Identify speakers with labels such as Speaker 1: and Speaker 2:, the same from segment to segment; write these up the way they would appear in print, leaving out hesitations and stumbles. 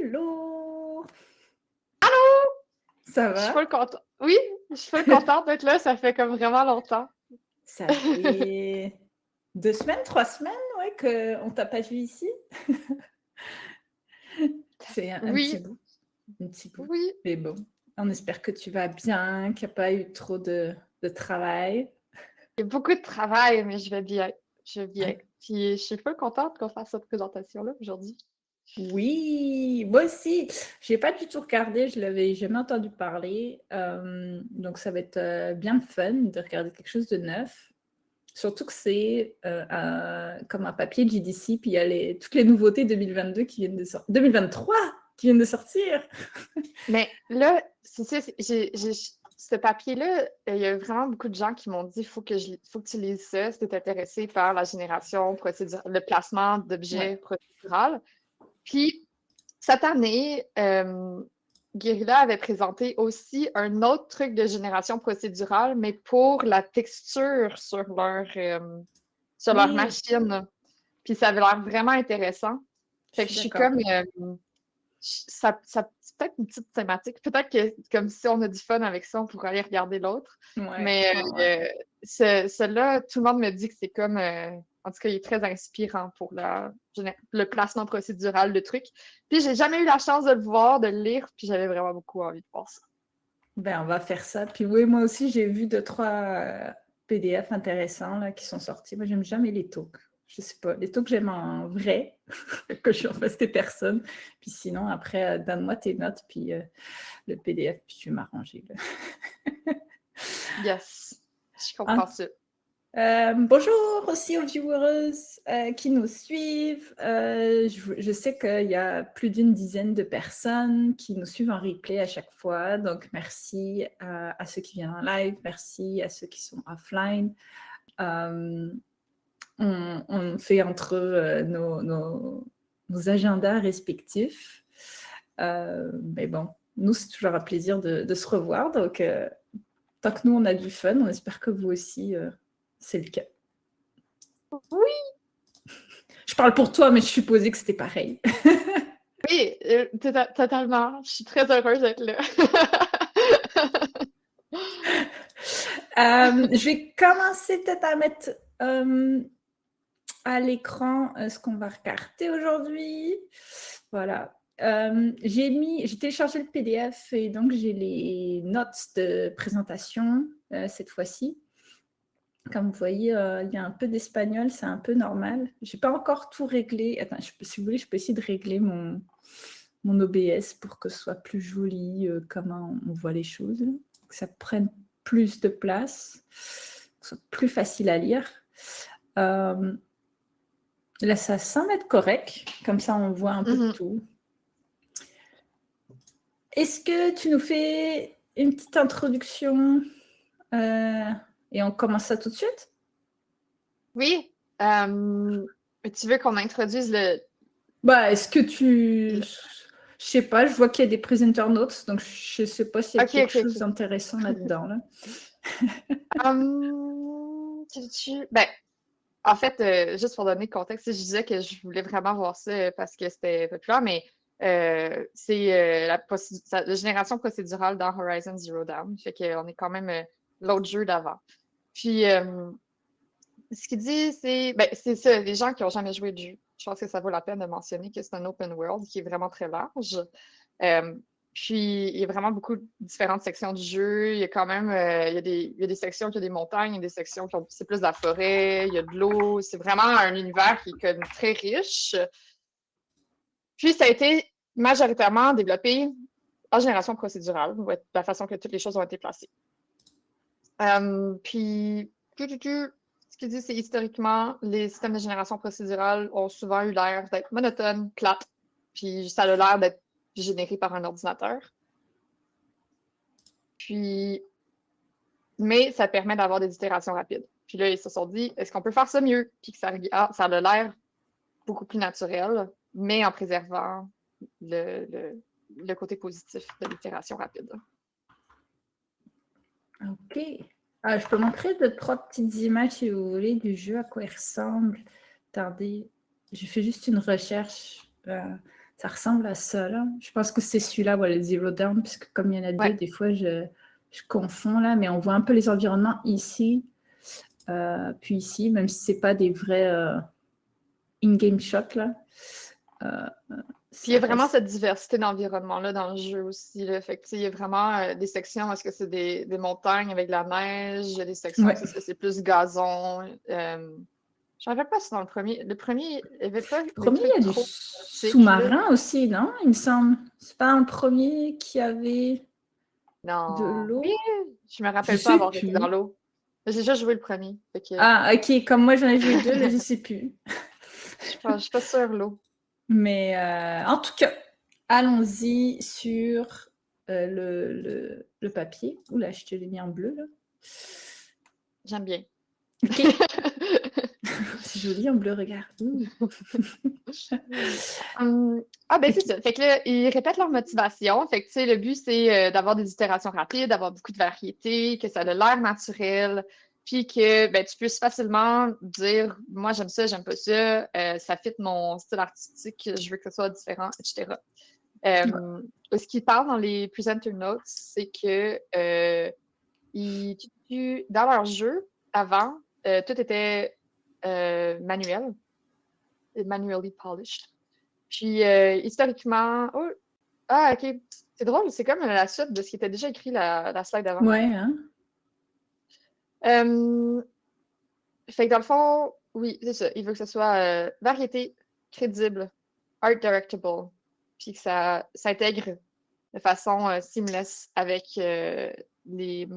Speaker 1: Hello!
Speaker 2: Allô!
Speaker 1: Ça
Speaker 2: Je suis
Speaker 1: va?
Speaker 2: full contente. Oui, je suis full contente d'être là. Ça fait comme vraiment longtemps.
Speaker 1: Ça fait 2 semaines, 3 semaines, ouais, qu'on t'a pas vu ici. C'est un petit
Speaker 2: Oui,
Speaker 1: bout, un petit bout.
Speaker 2: oui.
Speaker 1: Mais bon, on espère que tu vas bien, qu'il n'y a pas eu trop de travail.
Speaker 2: Il y a beaucoup de travail, mais je vais bien. Je vais bien.
Speaker 1: Ouais.
Speaker 2: Puis je suis full contente qu'on fasse cette présentation-là aujourd'hui.
Speaker 1: Oui, moi aussi. J'ai pas du tout regardé, je l'avais jamais entendu parler. Donc ça va être bien fun de regarder quelque chose de neuf. Surtout que c'est comme un papier GDC, puis il y a toutes les nouveautés 2022 qui viennent de sortir. 2023 qui viennent de sortir.
Speaker 2: Mais là, c'est ça, ce papier-là, il y a vraiment beaucoup de gens qui m'ont dit faut que tu lises ça si tu es intéressé par la génération procédurale, le placement d'objets
Speaker 1: Ouais.
Speaker 2: procédural. Puis, cette année, Guerrilla avait présenté aussi un autre truc de génération procédurale, mais pour la texture sur leur
Speaker 1: Oui,
Speaker 2: machine. Puis ça avait l'air vraiment intéressant.
Speaker 1: je
Speaker 2: Fait que
Speaker 1: suis
Speaker 2: je suis
Speaker 1: d'accord.
Speaker 2: comme c'est peut-être une petite thématique. Peut-être que comme si on a du fun avec ça, on pourrait aller regarder l'autre.
Speaker 1: Ouais,
Speaker 2: Mais
Speaker 1: ouais, ouais.
Speaker 2: celui-là, tout le monde me dit que c'est comme en tout cas, il est très inspirant pour le placement procédural de trucs. Puis j'ai jamais eu la chance de le voir, de le lire, puis j'avais vraiment beaucoup envie de voir ça.
Speaker 1: Ben, on va faire ça. Puis oui, moi aussi, j'ai vu 2-3 PDF intéressants là, qui sont sortis. Moi, j'aime jamais les talks. Je sais pas. Les talks, j'aime en vrai, que je suis en face des personnes. Puis sinon, après, donne-moi tes notes, puis le PDF, puis je vais m'arranger.
Speaker 2: Yes, je
Speaker 1: Hein?
Speaker 2: comprends ça.
Speaker 1: Bonjour aussi aux viewers qui nous suivent. Je sais qu'il y a plus d'une dizaine de personnes qui nous suivent en replay à chaque fois. Donc, merci à ceux qui viennent en live. Merci à ceux qui sont offline. On fait entre nos agendas respectifs. Mais bon, nous, c'est toujours un plaisir de se revoir. Donc, tant que nous, on a du fun, on espère que vous aussi, c'est le cas.
Speaker 2: Oui,
Speaker 1: Je parle pour toi, mais je supposais que c'était pareil.
Speaker 2: oui, totalement. Je suis très heureuse d'être là.
Speaker 1: Je vais commencer peut-être à mettre à l'écran ce qu'on va regarder aujourd'hui. Voilà. J'ai téléchargé le PDF et donc j'ai les notes de présentation cette fois-ci. Comme vous voyez, il y a un peu d'espagnol, c'est un peu normal. Je n'ai pas encore tout réglé. Attends, si vous voulez, je peux essayer de régler mon OBS pour que ce soit plus joli, comment on voit les choses, que ça prenne plus de place, que ce soit plus facile à lire. Là, ça semble être correct. Comme ça, on voit un peu de tout. Est-ce que tu nous fais une petite introduction et on commence ça tout de suite?
Speaker 2: Oui. Tu veux qu'on introduise
Speaker 1: Bah, est-ce que tu... Je sais pas, je vois qu'il y a des presenter notes, donc je sais pas s'il y a quelque chose
Speaker 2: OK.
Speaker 1: d'intéressant là-dedans. Là.
Speaker 2: Ben, en fait, juste pour donner le contexte, je disais que je voulais vraiment voir ça parce que c'était populaire, mais c'est la génération procédurale dans Horizon Zero Dawn. Fait qu'on est quand même l'autre jeu d'avant. Puis, ce qu'il dit, c'est ça, les gens qui n'ont jamais joué de jeu. Je pense que ça vaut la peine de mentionner que c'est un open world qui est vraiment très large. Euh, Puis, il y a vraiment beaucoup de différentes sections du jeu. Il y a quand même, il y a des sections qui ont des montagnes, il y a des sections qui ont, c'est plus de la forêt, il y a de l'eau. C'est vraiment un univers qui est comme très riche. Puis, ça a été majoritairement développé en génération procédurale, de la façon que toutes les choses ont été placées. Puis, ce qu'il dit, c'est historiquement, les systèmes de génération procédurale ont souvent eu l'air d'être monotones, plates, puis ça a l'air d'être généré par un ordinateur. Puis, mais ça permet d'avoir des itérations rapides. Puis là, ils se sont dit, est-ce qu'on peut faire ça mieux? Puis que ça a l'air beaucoup plus naturel, mais en préservant le côté positif de l'itération rapide.
Speaker 1: Ok. Je peux montrer 2-3 petites images, si vous voulez, du jeu, à quoi il ressemble. Attendez, j'ai fait juste une recherche. Ça Ça ressemble à ça, là. Je pense que c'est celui-là, le Zero Down, parce que comme il y en a deux, des fois, je confonds, là. Mais on voit un peu les environnements ici, puis ici, même si c'est pas des vrais in-game shots, là.
Speaker 2: Puis il y a vraiment cette diversité d'environnement-là dans le jeu aussi. Là. Fait que, il y a vraiment des sections où est-ce que c'est des montagnes avec de la neige, il y a des sections où est-ce que c'est plus gazon. Je ne rappelle pas si dans le premier. Le premier, il n'y avait pas
Speaker 1: le premier, il y a du sous-marin aussi, non? Il me semble. C'est pas un premier qui avait de l'eau?
Speaker 2: Oui, je me rappelle pas avoir été dans l'eau. J'ai déjà joué le premier. Que...
Speaker 1: Ah, ok. Comme moi, j'en ai joué deux, là, je sais plus.
Speaker 2: Je suis pas sûre l'eau.
Speaker 1: Mais en tout cas, allons-y sur le papier. Oula, je te l'ai mis en bleu, là.
Speaker 2: J'aime bien.
Speaker 1: Ok. C'est joli en bleu, regarde.
Speaker 2: Ben c'est ça. Fait que là, ils répètent leur motivation. Fait que, tu sais, le but, c'est d'avoir des itérations rapides, d'avoir beaucoup de variété, que ça a l'air naturel, puis que ben, tu puisses facilement dire « Moi, j'aime ça, j'aime pas ça, ça fit mon style artistique, je veux que ce soit différent, etc. » Ce qu'ils parlent dans les presenter notes, c'est que dans leur jeu, avant, tout était manuel, manually polished. Puis, historiquement... Oh, ah, OK. C'est drôle, c'est comme la suite de ce qui était déjà écrit la slide avant.
Speaker 1: Ouais, hein?
Speaker 2: Fait que dans le fond, oui, c'est ça. Il veut que ce soit variété, crédible, art directable, puis que ça s'intègre de façon seamless avec les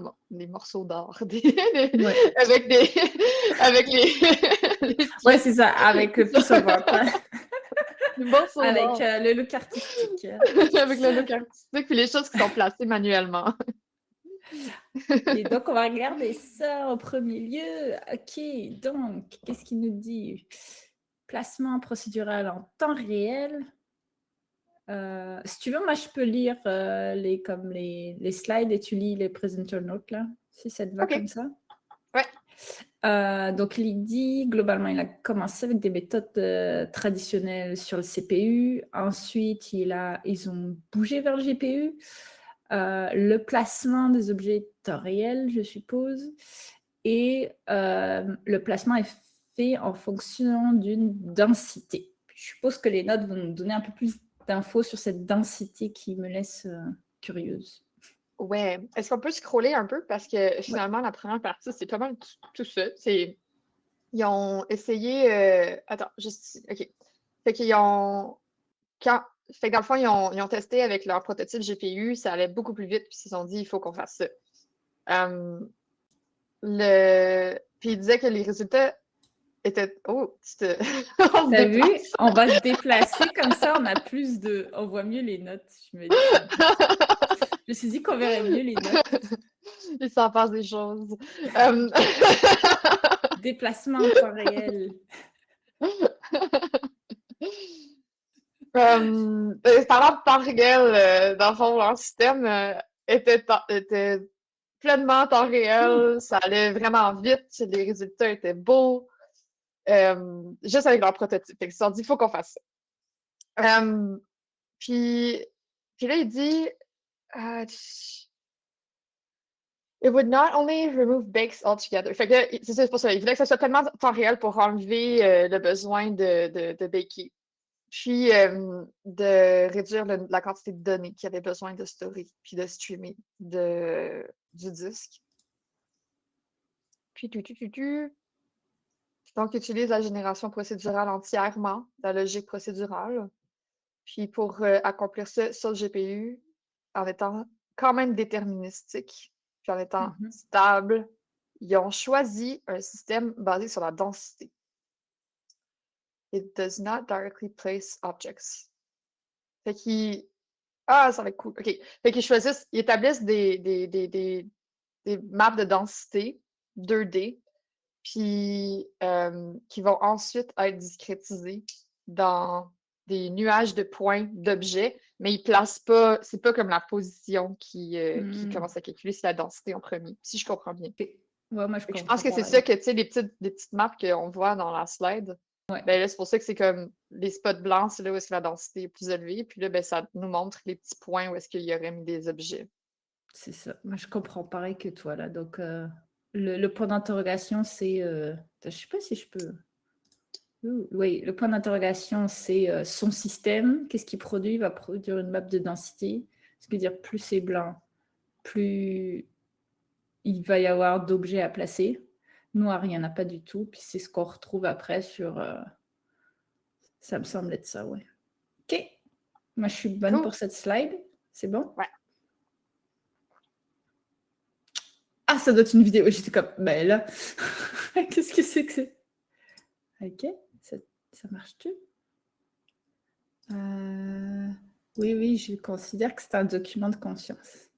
Speaker 2: morceaux d'art. Avec les
Speaker 1: ouais, c'est ça, avec le piece of art.
Speaker 2: Avec
Speaker 1: le look artistique.
Speaker 2: Avec le look artistique, puis les choses qui sont placées manuellement.
Speaker 1: Et donc, on va regarder ça en premier lieu. OK, donc, qu'est-ce qu'il nous dit? Placement procédural en temps réel. Si tu veux, moi, je peux lire les slides et tu lis les presenter notes, là, si ça te va comme ça.
Speaker 2: Ouais.
Speaker 1: Donc, Lydie, globalement, il a commencé avec des méthodes traditionnelles sur le CPU. Ensuite, ils ont bougé vers le GPU. Le placement des objets temps réel, je suppose. Et le placement est fait en fonction d'une densité. Je suppose que les notes vont nous donner un peu plus d'infos sur cette densité qui me laisse curieuse.
Speaker 2: Ouais. Est-ce qu'on peut scroller un peu? Parce que finalement, la première partie, c'est pas mal tout ça. Ils ont essayé... Attends, juste... OK. Fait qu'ils ont... Fait que dans le fond, ils ont testé avec leur prototype GPU, ça allait beaucoup plus vite, puis ils se sont dit, il faut qu'on fasse ça. Puis ils disaient que les résultats étaient... Oh,
Speaker 1: T'as vu? On va se déplacer comme ça, on voit mieux les notes. Je me suis dit qu'on verrait mieux les notes.
Speaker 2: Il s'en passe des choses.
Speaker 1: Déplacement en temps réel.
Speaker 2: Parlant de temps réel, dans le fond, leur système était pleinement en temps réel, ça allait vraiment vite, les résultats étaient beaux, juste avec leur prototype. Ils se sont dit, il faut qu'on fasse ça. Puis là, il dit, It would not only remove bakes altogether. Fait que c'est pour ça, il voulait que ça soit tellement temps réel pour enlever le besoin de baker. Puis de réduire la quantité de données qu'il y avait besoin de stocker, puis de streamer du disque. Puis donc, utilise la génération procédurale entièrement, la logique procédurale. Puis pour accomplir ça sur le GPU, en étant quand même déterministique, puis en étant stable, ils ont choisi un système basé sur la densité. It does not directly place objects. Fait qu'ils... Ah, ça va être cool. OK. Fait qu'ils choisissent, ils établissent des maps de densité 2D, puis qui vont ensuite être discrétisés dans des nuages de points d'objets, mais ils placent pas, c'est pas comme la position qui commence à calculer, c'est la densité en premier, si je comprends bien.
Speaker 1: Ouais, moi, je
Speaker 2: pense que c'est ça que, tu sais, les petites maps qu'on voit dans la slide,
Speaker 1: Ouais.
Speaker 2: Ben là, c'est pour ça que c'est comme les spots blancs, c'est là où est-ce que la densité est plus élevée. Puis là, ben, ça nous montre les petits points où est-ce qu'il y aurait mis des objets.
Speaker 1: C'est ça. Moi, je comprends pareil que toi, là. Donc, le point d'interrogation, c'est... je sais pas si je peux... Oui, le point d'interrogation, c'est son système. Qu'est-ce qu'il produit? Il va produire une map de densité. Ce qui veut dire plus c'est blanc, plus il va y avoir d'objets à placer. Noir, il n'y en a pas du tout. Puis c'est ce qu'on retrouve après sur... ça me semble être ça, ouais. OK. Moi, je suis bonne
Speaker 2: Cool.
Speaker 1: pour cette slide. C'est bon?
Speaker 2: Ouais.
Speaker 1: Ah, ça doit être une vidéo. J'étais comme, ben là, qu'est-ce que c'est que c'est? OK, ça marche-tu? Oui, je considère que c'est un document de conscience.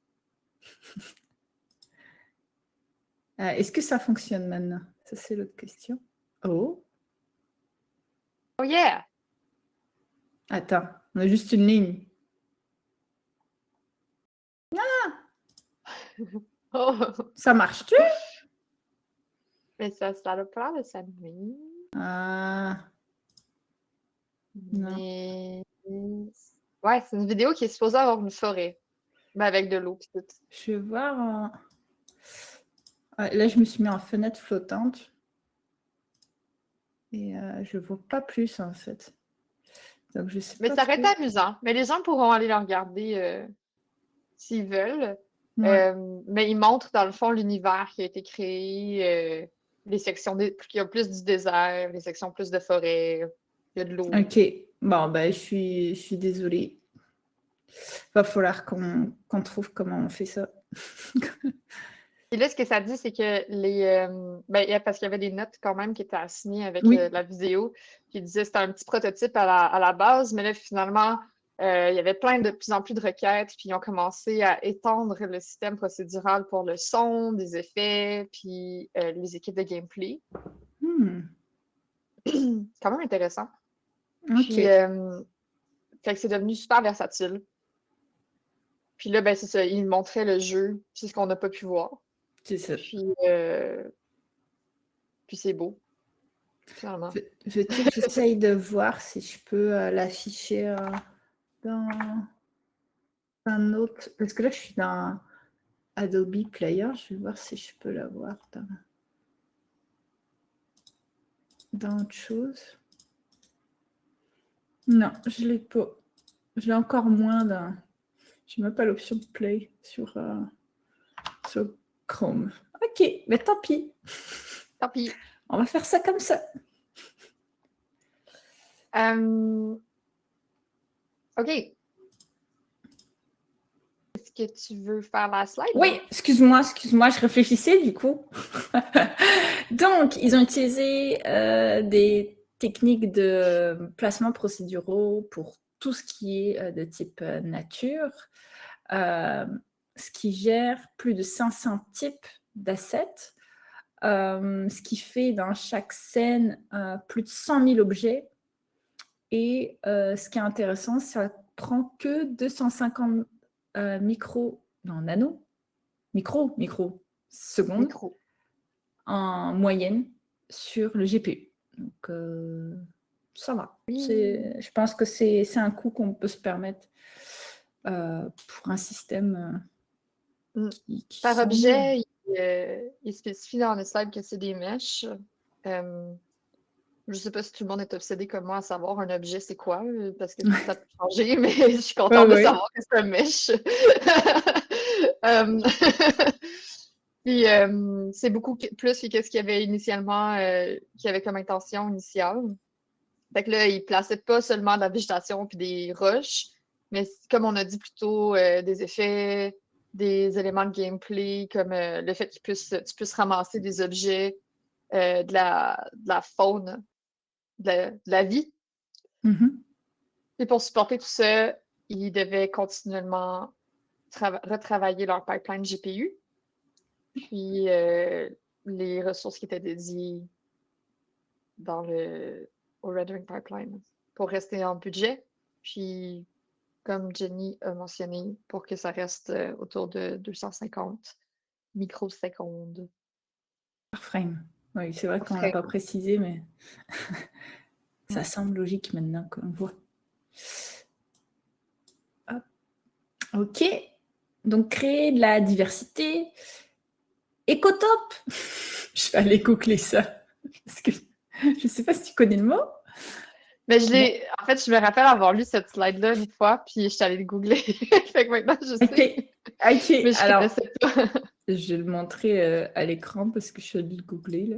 Speaker 1: Est-ce que ça fonctionne maintenant? Ça, c'est l'autre question. Oh,
Speaker 2: Oh yeah!
Speaker 1: attends, on a juste une ligne.
Speaker 2: Oh!
Speaker 1: Ça marche-tu?
Speaker 2: Mais ça a pas l'air de s'allumer.
Speaker 1: Ah, non.
Speaker 2: Mais. Ouais, c'est une vidéo qui est supposée avoir une forêt. Mais avec de l'eau pis tout.
Speaker 1: Je vais voir. Là, je me suis mis en fenêtre flottante. Et je ne vois pas plus, en fait. Donc, je sais
Speaker 2: Mais
Speaker 1: pas
Speaker 2: ça aurait été
Speaker 1: trop.
Speaker 2: amusant. Mais les gens pourront aller le regarder s'ils veulent.
Speaker 1: Ouais.
Speaker 2: Mais ils montrent, dans le fond, l'univers qui a été créé, les sections qui y a plus du désert, les sections plus de forêt, il y a de l'eau.
Speaker 1: Ok. Bon, ben, je suis désolée. Va falloir qu'on trouve comment on fait ça.
Speaker 2: Et là, ce que ça dit, c'est que parce qu'il y avait des notes quand même qui étaient assignées avec
Speaker 1: Oui.
Speaker 2: la vidéo, qui disaient que c'était un petit prototype à la base, mais là, finalement, il y avait de plus en plus de requêtes, puis ils ont commencé à étendre le système procédural pour le son, des effets, puis les équipes de gameplay. Quand même intéressant.
Speaker 1: Ok.
Speaker 2: Puis, fait que c'est devenu super versatile. Puis là, ben, c'est ça, ils montraient le jeu, c'est ce qu'on n'a pas pu voir.
Speaker 1: C'est ça.
Speaker 2: Puis c'est beau, finalement.
Speaker 1: Veux-tu que j'essaye de voir si je peux l'afficher dans un autre... Parce que là, je suis dans Adobe Player. Je vais voir si je peux la voir dans autre chose. Non, je ne l'ai pas. Je l'ai encore moins dans... Je n'ai même pas l'option de Play sur Chrome. Ok, mais tant pis.
Speaker 2: Tant pis.
Speaker 1: On va faire ça comme ça.
Speaker 2: OK. Est-ce que tu veux faire la slide?
Speaker 1: Oui, excuse-moi, je réfléchissais du coup. Donc, ils ont utilisé des techniques de placement procéduraux pour tout ce qui est de type nature, ce qui gère plus de 500 types d'assets, ce qui fait dans chaque scène plus de 100 000 objets. Et ce qui est intéressant, ça prend que 250 microsecondes
Speaker 2: Micro.
Speaker 1: en moyenne sur le GPU. Donc, ça va.
Speaker 2: Oui.
Speaker 1: Je pense que c'est un coût qu'on peut se permettre pour un système qui
Speaker 2: Par
Speaker 1: semble...
Speaker 2: objet, il spécifie dans le slide que c'est des mèches. Je ne sais pas si tout le monde est obsédé comme moi à savoir un objet c'est quoi, parce que ça peut changer, mais je suis contente de savoir que c'est un mesh. Puis c'est beaucoup plus que ce qu'il y avait initialement, qu'il y avait comme intention initiale. Fait que là, il plaçait pas seulement de la végétation puis des roches, mais comme on a dit plus tôt, des effets, des éléments de gameplay, comme le fait tu puisses ramasser des objets, de la faune, de la vie. Et pour supporter tout ça, ils devaient continuellement retravailler leur pipeline GPU. Puis les ressources qui étaient dédiées au rendering pipeline pour rester en budget. Puis, comme Jenny a mentionné, pour que ça reste autour de 250 microsecondes.
Speaker 1: Par frame. Oui, c'est vrai qu'on n'a pas précisé, mais... Ça semble logique maintenant qu'on voit. Hop. Ok. Donc, créer de la diversité. Écotop. Je vais aller googler ça. Parce que je ne sais pas si tu connais le mot.
Speaker 2: Mais en fait, je me rappelle avoir lu cette slide-là une fois, puis je suis allée le googler. Fait que maintenant, je sais.
Speaker 1: Ok.
Speaker 2: Mais je
Speaker 1: Alors,
Speaker 2: connaissais pas.
Speaker 1: je vais le montrer à l'écran parce que je suis allée le googler. Là.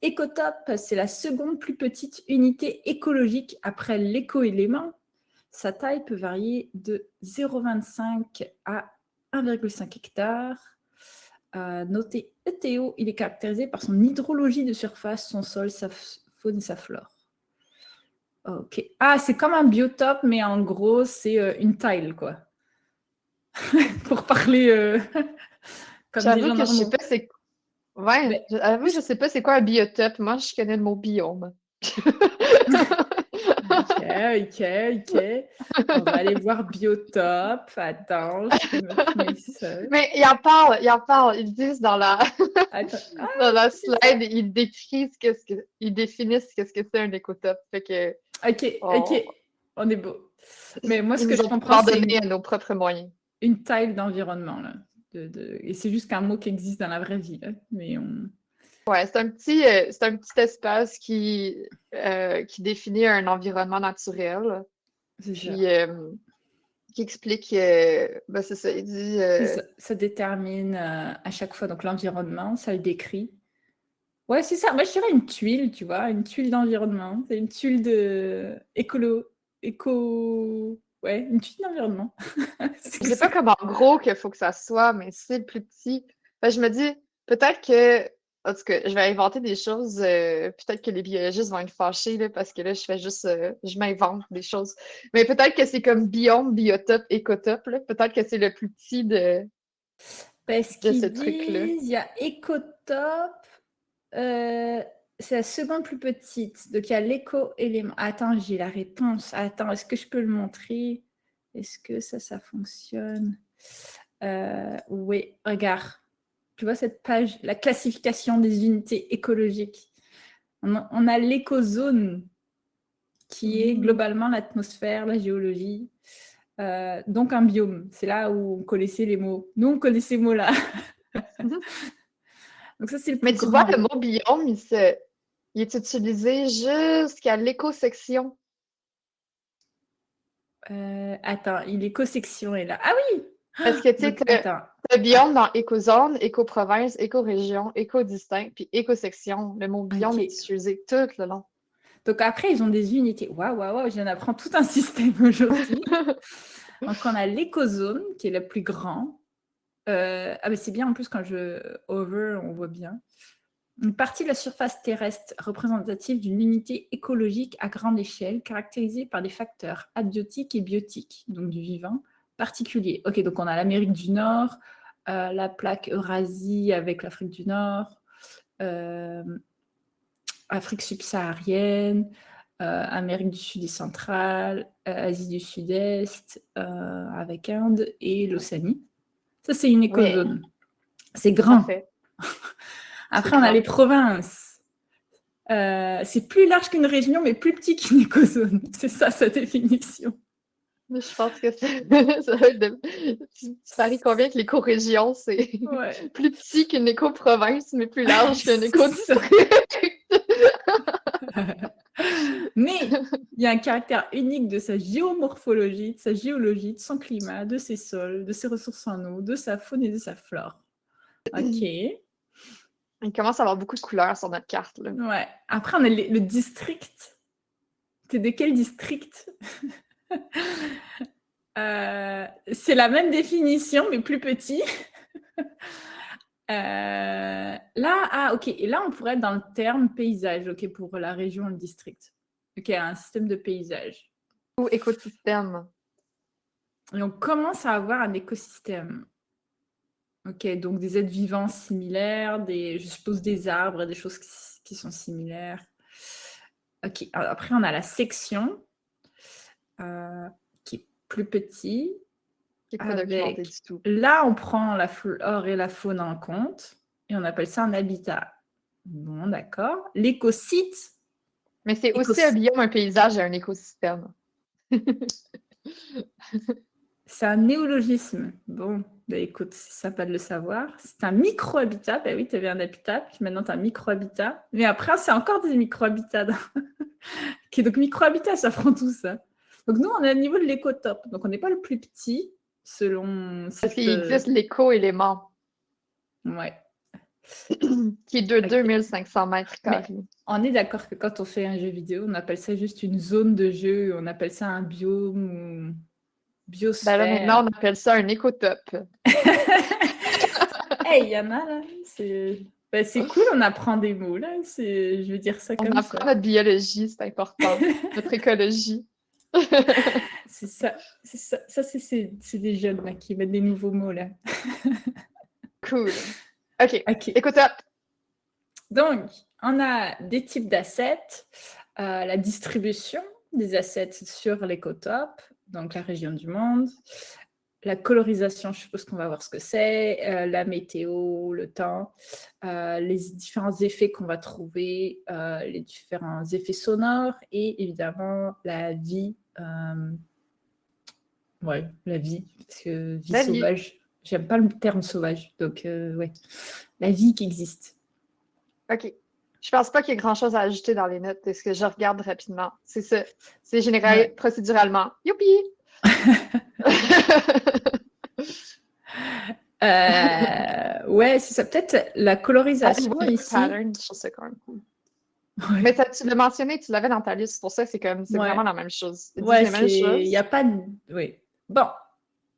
Speaker 1: Écotop, c'est la seconde plus petite unité écologique après l'éco-élément. Sa taille peut varier de 0,25 à 1,5 hectare. Noté ETO, il est caractérisé par son hydrologie de surface, son sol, sa faune et sa flore. Ok. Ah, c'est comme un biotope, mais en gros, c'est une tile, quoi. Pour parler comme des
Speaker 2: J'avoue
Speaker 1: gens
Speaker 2: que je sais
Speaker 1: normaux.
Speaker 2: pas c'est Ouais,
Speaker 1: Mais,
Speaker 2: j'avoue, je sais pas c'est quoi un biotope. Moi, je connais le mot biome.
Speaker 1: ok. On va aller voir biotope. Attends, je vais me trouver ça.
Speaker 2: Mais ils en parlent. Ils disent
Speaker 1: Attends. Ah,
Speaker 2: dans la slide, ils décrivent ils définissent qu'est-ce que c'est un écotope. Fait que
Speaker 1: ok. On est beau. Mais moi, ce
Speaker 2: ils
Speaker 1: que
Speaker 2: nous
Speaker 1: je
Speaker 2: ont
Speaker 1: comprends, c'est
Speaker 2: pardonné à nos propres moyens.
Speaker 1: une taille d'environnement. Là, Et c'est juste qu'un mot qui existe dans la vraie vie. Là. Mais
Speaker 2: Ouais, c'est un petit espace qui définit un environnement naturel.
Speaker 1: c'est ça.
Speaker 2: Puis qui explique, ben c'est ça, il dit.
Speaker 1: Ça détermine à chaque fois donc l'environnement, ça le décrit. Ouais, c'est ça. Moi, je dirais une tuile, tu vois, une tuile d'environnement. C'est une tuile de Ouais, une tuile d'environnement.
Speaker 2: Je sais pas comment gros qu'il faut que ça soit, mais si c'est plus petit. Ben, je me dis, peut-être que. En tout cas, je vais inventer des choses. Peut-être que les biologistes vont être fâchés là, parce que là, je fais juste. Je m'invente des choses. Mais peut-être que c'est comme biome, biotope, écotope. Là. Peut-être que c'est le plus petit
Speaker 1: Parce
Speaker 2: de ce
Speaker 1: qu'ils
Speaker 2: truc-là.
Speaker 1: disent, il y a Ecotop, c'est la seconde plus petite. Donc, il y a l'éco-élément. Attends, j'ai la réponse. Attends, est-ce que je peux le montrer? Est-ce que ça fonctionne? Oui, regarde. Tu vois cette page, la classification des unités écologiques. On a l'écozone, qui est globalement l'atmosphère, la géologie. Donc un biome. C'est là où on connaissait les mots. Nous, on connaît ces mots-là. Donc ça, c'est le plus
Speaker 2: Mais tu vois,
Speaker 1: grand.
Speaker 2: le mot biome, il est utilisé jusqu'à l'écosection.
Speaker 1: Attends, l'éco-section est là. Ah oui!
Speaker 2: Parce que, tu sais,
Speaker 1: Donc, attends.
Speaker 2: t'as biome dans écozone, éco-province, éco-région, éco-distinct, puis éco-section. Le mot biome
Speaker 1: Ok.
Speaker 2: est utilisé tout le long.
Speaker 1: Donc après, ils ont des unités. Waouh, j'en apprends tout un système aujourd'hui. Donc on a l'écozone, qui est le plus grand. Ah mais c'est bien en plus quand je over, on voit bien. Une partie de la surface terrestre représentative d'une unité écologique à grande échelle, caractérisée par des facteurs abiotiques et biotiques, donc du vivant, particuliers. Ok, donc on a l'Amérique du Nord, la plaque Eurasie avec l'Afrique du Nord, Afrique subsaharienne, Amérique du Sud et centrale, Asie du Sud-Est, avec Inde et l'Océanie. Ça, c'est une
Speaker 2: Oui,
Speaker 1: écozone. C'est grand.
Speaker 2: parfait. C'est
Speaker 1: Après, on a les
Speaker 2: grand.
Speaker 1: provinces. C'est plus large qu'une région, mais plus petit qu'une écozone. C'est ça, sa définition.
Speaker 2: Je pense que ça va être tu paries combien que l'éco-région, c'est
Speaker 1: Ouais.
Speaker 2: plus petit qu'une éco-province, mais plus large qu'un
Speaker 1: C'est ça.
Speaker 2: éco-district.
Speaker 1: Mais il y a un caractère unique de sa géomorphologie, de sa géologie, de son climat, de ses sols, de ses ressources en eau, de sa faune et de sa flore. Ok.
Speaker 2: Il commence à avoir beaucoup de couleurs sur notre carte, là.
Speaker 1: Ouais. Après, on a le district. T'es de quel district? C'est la même définition, mais plus petit. Ok. Et là, on pourrait être dans le terme paysage, ok, pour la région, le district. Ok, un système de paysage.
Speaker 2: Ou écosystème.
Speaker 1: Et on commence à avoir un écosystème. Ok, donc des êtres vivants similaires, je suppose des arbres, des choses qui sont similaires. Ok, alors après, on a la section qui est plus petit.
Speaker 2: Qui n'est pas documenté du tout.
Speaker 1: Là, on prend la flore et la faune en compte et on appelle ça un habitat. Bon, d'accord. L'écosite,
Speaker 2: Mais c'est aussi un biome, un paysage et un écosystème.
Speaker 1: C'est un néologisme. Bon, bah écoute, c'est sympa de le savoir. C'est un micro-habitat. Bah oui, tu avais un habitat, puis maintenant tu as un micro-habitat. Mais après, c'est encore des micro-habitats. Ok, donc micro-habitat, ça prend tout ça. Donc nous, on est au niveau de l'écotope. Donc on n'est pas le plus petit, selon
Speaker 2: Parce
Speaker 1: cette...
Speaker 2: qu'il existe l'éco-élément,
Speaker 1: Ouais.
Speaker 2: qui est de
Speaker 1: Ok.
Speaker 2: 2500 mètres
Speaker 1: Mais
Speaker 2: carrés.
Speaker 1: on est d'accord que quand on fait un jeu vidéo, on appelle ça juste une zone de jeu, on appelle ça un biome ou
Speaker 2: Ben là, maintenant,
Speaker 1: biosphère.
Speaker 2: on appelle ça un écotope.
Speaker 1: Hey, il y en a là, c'est cool, on apprend des mots là, je vais dire ça
Speaker 2: On
Speaker 1: comme
Speaker 2: apprend
Speaker 1: ça.
Speaker 2: notre biologie, c'est important. Notre écologie.
Speaker 1: C'est ça, c'est des jeunes là qui mettent des nouveaux mots là.
Speaker 2: Cool. OK.
Speaker 1: Ok,
Speaker 2: Écotope.
Speaker 1: donc on a des types d'assets, la distribution des assets sur l'écotope, donc la région du monde. La colorisation, je suppose qu'on va voir ce que c'est, la météo, le temps, les différents effets qu'on va trouver, les différents effets sonores et évidemment la vie. Ouais, la vie, parce que vie
Speaker 2: La vie.
Speaker 1: sauvage, j'aime pas le terme sauvage, donc ouais, la vie qui existe.
Speaker 2: OK. Je pense pas qu'il y ait grand-chose à ajouter dans les notes, est-ce que je regarde rapidement. C'est ça. C'est généré
Speaker 1: Ouais.
Speaker 2: procéduralement. Youpi!
Speaker 1: Ouais, c'est ça. Peut-être la colorisation
Speaker 2: Animal
Speaker 1: ici.
Speaker 2: pattern, je trouve ça quand même cool.
Speaker 1: Ouais.
Speaker 2: Mais ça, tu l'as mentionné, tu l'avais dans ta liste, c'est pour ça que c'est
Speaker 1: Ouais.
Speaker 2: vraiment la même chose. Ils disent
Speaker 1: Ouais,
Speaker 2: les mêmes
Speaker 1: il n'y
Speaker 2: choses.
Speaker 1: a pas de... Oui. Bon,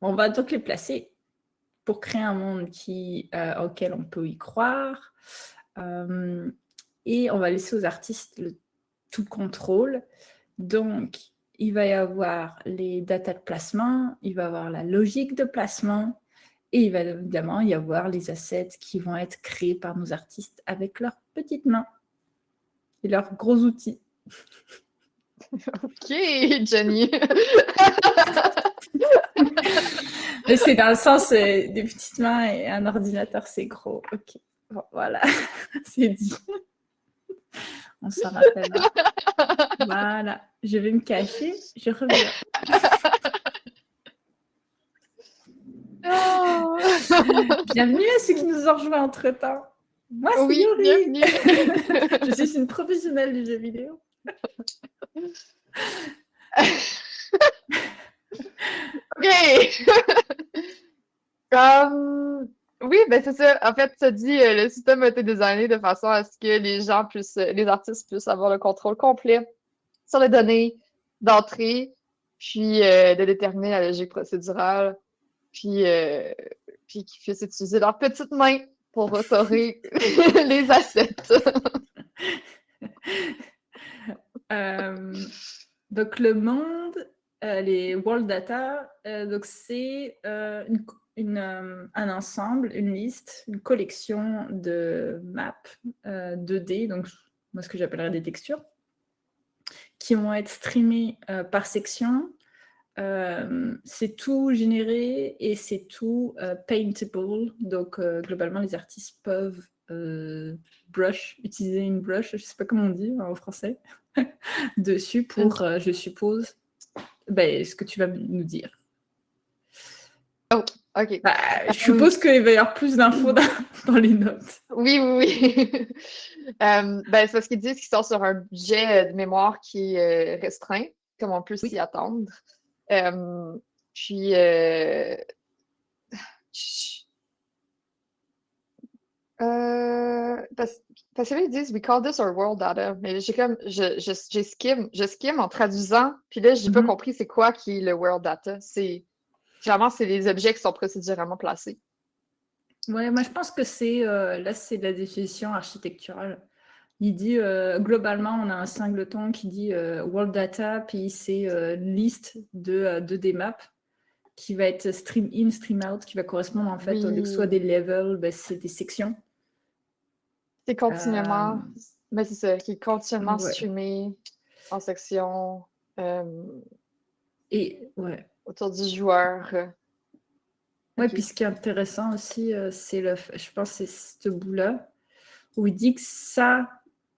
Speaker 1: on va donc les placer pour créer un monde auquel on peut y croire. Et on va laisser aux artistes tout contrôle. Donc, il va y avoir les datas de placement, il va y avoir la logique de placement, et il va évidemment y avoir les assets qui vont être créés par nos artistes avec leurs petites mains et leurs gros outils.
Speaker 2: OK, Jenny.
Speaker 1: Mais c'est dans le sens des petites mains et un ordinateur, c'est gros. Ok, bon, voilà, c'est dit. On s'en rappellera. Voilà, je vais me cacher, je reviens.
Speaker 2: Oh.
Speaker 1: Bienvenue à ceux qui nous ont rejoints entre-temps. Moi, c'est
Speaker 2: Oui,
Speaker 1: Yuri.
Speaker 2: bienvenue.
Speaker 1: Je suis une professionnelle du jeu vidéo.
Speaker 2: OK. Oui, ben c'est ça. En fait, ça dit le système a été designé de façon à ce que les artistes puissent avoir le contrôle complet sur les données d'entrée, puis de déterminer la logique procédurale, puis, euh, puis qu'ils puissent utiliser leurs petites mains pour restaurer les assets.
Speaker 1: Donc, le monde, les world data, donc c'est un ensemble, une liste, une collection de maps 2D, donc moi ce que j'appellerais des textures, qui vont être streamées par section. C'est tout généré et c'est tout paintable. Donc, globalement, les artistes peuvent utiliser une brush, je ne sais pas comment on dit en français, dessus pour, je suppose, ce que tu vas nous dire.
Speaker 2: Oh, OK.
Speaker 1: Bah, je suppose qu'il va y avoir plus d'infos dans les notes.
Speaker 2: Oui, oui, oui. Ben, c'est parce qu'ils disent qu'ils sont sur un budget de mémoire qui est restreint, comme on peut s'y attendre. Puis, parce que là, ils disent We call this our world data. Mais j'ai comme, je skim en traduisant, puis là, j'ai pas compris c'est quoi qui est le world data. Clairement, c'est les objets qui sont procéduralement placés.
Speaker 1: Ouais, moi je pense que là, c'est de la définition architecturale. Il dit, globalement, on a un singleton qui dit world data, puis c'est une liste de 2D maps qui va être stream in, stream out, qui va correspondre en fait, au lieu que ce soit des levels, c'est des sections.
Speaker 2: C'est continuellement, mais c'est ça, qui est continuellement
Speaker 1: Ouais.
Speaker 2: streamé en section
Speaker 1: Et ouais.
Speaker 2: autour du joueur.
Speaker 1: Ouais,
Speaker 2: Ok.
Speaker 1: puis ce qui est intéressant aussi, je pense, c'est ce bout-là, où il dit que ça,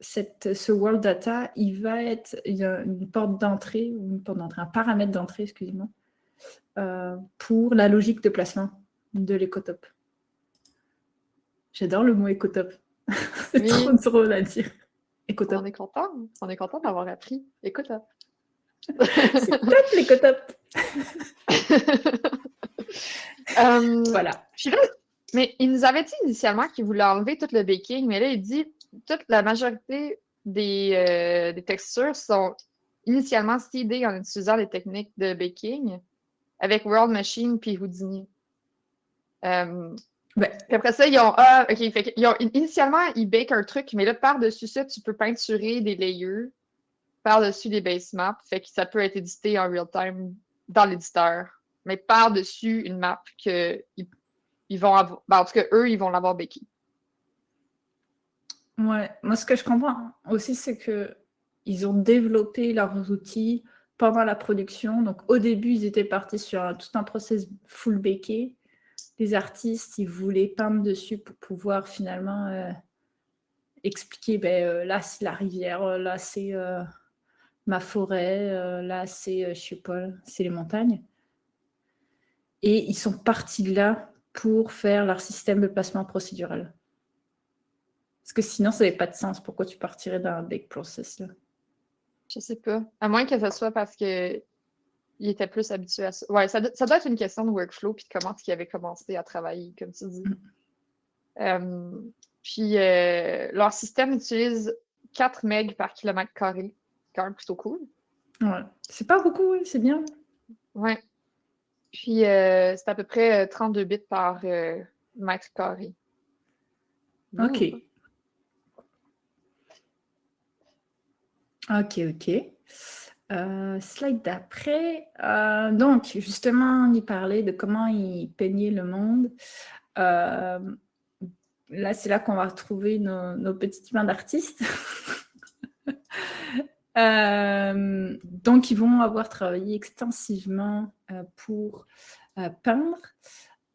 Speaker 1: ce world data, il y a une porte d'entrée, un paramètre d'entrée, excusez-moi, pour la logique de placement de l'écotop. J'adore le mot écotop. C'est trop drôle à dire. Écotop.
Speaker 2: On est content d'avoir appris écotop.
Speaker 1: C'est top l'écotop. Voilà.
Speaker 2: Puis là, mais il nous avait dit initialement qu'il voulait enlever tout le baking, mais là, il dit toute la majorité des textures sont initialement seedées en utilisant les techniques de baking avec World Machine puis Houdini. Puis après ça, initialement, ils bakent un truc, mais là, par-dessus ça, tu peux peinturer des layers par-dessus les base maps, fait que ça peut être édité en real-time dans l'éditeur, mais par-dessus une map qu'ils vont avoir, en tout cas, eux, ils vont l'avoir bakée.
Speaker 1: Ouais, moi, ce que je comprends aussi, c'est qu'ils ont développé leurs outils pendant la production. Donc, au début, ils étaient partis sur tout un process full baké. Les artistes, ils voulaient peindre dessus pour pouvoir finalement expliquer, là, c'est la rivière, là, c'est ma forêt, là, c'est, je sais pas, c'est les montagnes. Et ils sont partis de là pour faire leur système de placement procédural. Parce que sinon, ça n'avait pas de sens. Pourquoi tu partirais d'un bake process, là?
Speaker 2: Je sais pas. À moins que ce soit parce que il était plus habitué à ça. Ouais, ça doit être une question de workflow puis de comment il avait commencé à travailler, comme tu dis. Puis leur système utilise 4 MB par kilomètre carré. C'est quand même plutôt cool.
Speaker 1: Ouais. C'est pas beaucoup, oui, c'est bien.
Speaker 2: Ouais. Puis c'est à peu près 32 bits par mètre carré.
Speaker 1: OK. Slide d'après. Donc, justement, on y parlait de comment ils peignaient le monde. Là, c'est là qu'on va retrouver nos petites mains d'artistes. Donc, ils vont avoir travaillé extensivement pour peindre.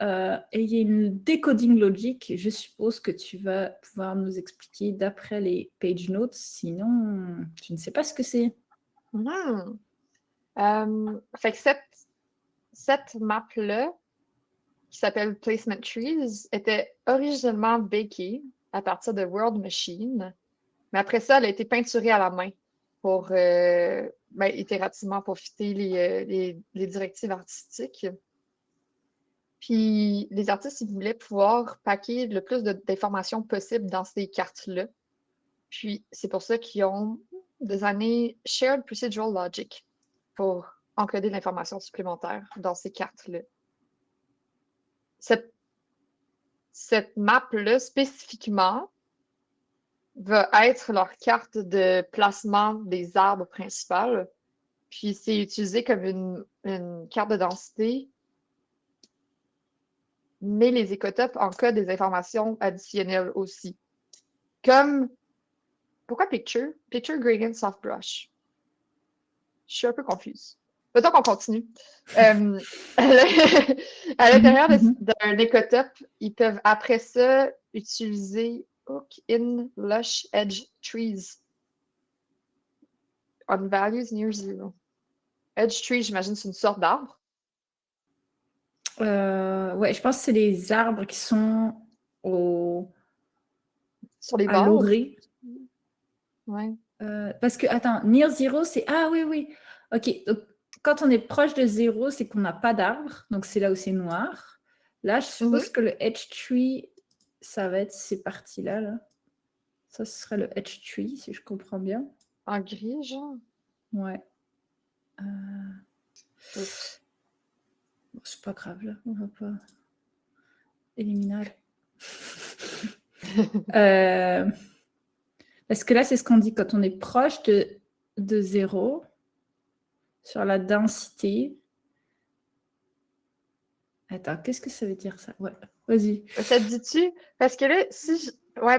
Speaker 1: Et il y a une decoding logique. Je suppose que tu vas pouvoir nous expliquer d'après les page notes. Sinon, je ne sais pas ce que c'est.
Speaker 2: Fait que cette map-là, qui s'appelle Placement Trees, était originellement bakée à partir de World Machine. Mais après ça, elle a été peinturée à la main pour itérativement pour fitter les directives artistiques. Puis les artistes, ils voulaient pouvoir packer le plus d'informations possible dans ces cartes-là. Puis c'est pour ça qu'ils ont designé Shared Procedural Logic pour encoder l'information supplémentaire dans ces cartes-là. Cette map-là, spécifiquement, va être leur carte de placement des arbres principales. Puis c'est utilisé comme une carte de densité, mais les écotopes encodent des informations additionnelles aussi. Comme, pourquoi Picture? Picture Gradient Soft Brush. Je suis un peu confuse. Mettons qu'on continue. À l'intérieur d'un écotope, ils peuvent après ça utiliser Hook in Lush Edge Trees on values near zero. Edge tree, j'imagine, c'est une sorte d'arbre.
Speaker 1: Ouais, je pense que c'est les arbres qui sont
Speaker 2: sur les
Speaker 1: à
Speaker 2: bords.
Speaker 1: l'orée.
Speaker 2: Ouais.
Speaker 1: Parce que, attends, near zero, c'est... Ah oui, oui. OK, donc quand on est proche de zéro, c'est qu'on n'a pas d'arbre. Donc, c'est là où c'est noir. Là, je suppose que le edge tree, ça va être ces parties-là. Là. Ça, ce serait le edge tree, si je comprends bien.
Speaker 2: En gris, genre?
Speaker 1: Ouais. Bon, c'est pas grave, là. On va pas éliminer. Parce que là, c'est ce qu'on dit quand on est proche de zéro sur la densité. Attends, qu'est-ce que ça veut dire ça? Ouais, vas-y.
Speaker 2: Ça te dit-tu? Parce que là,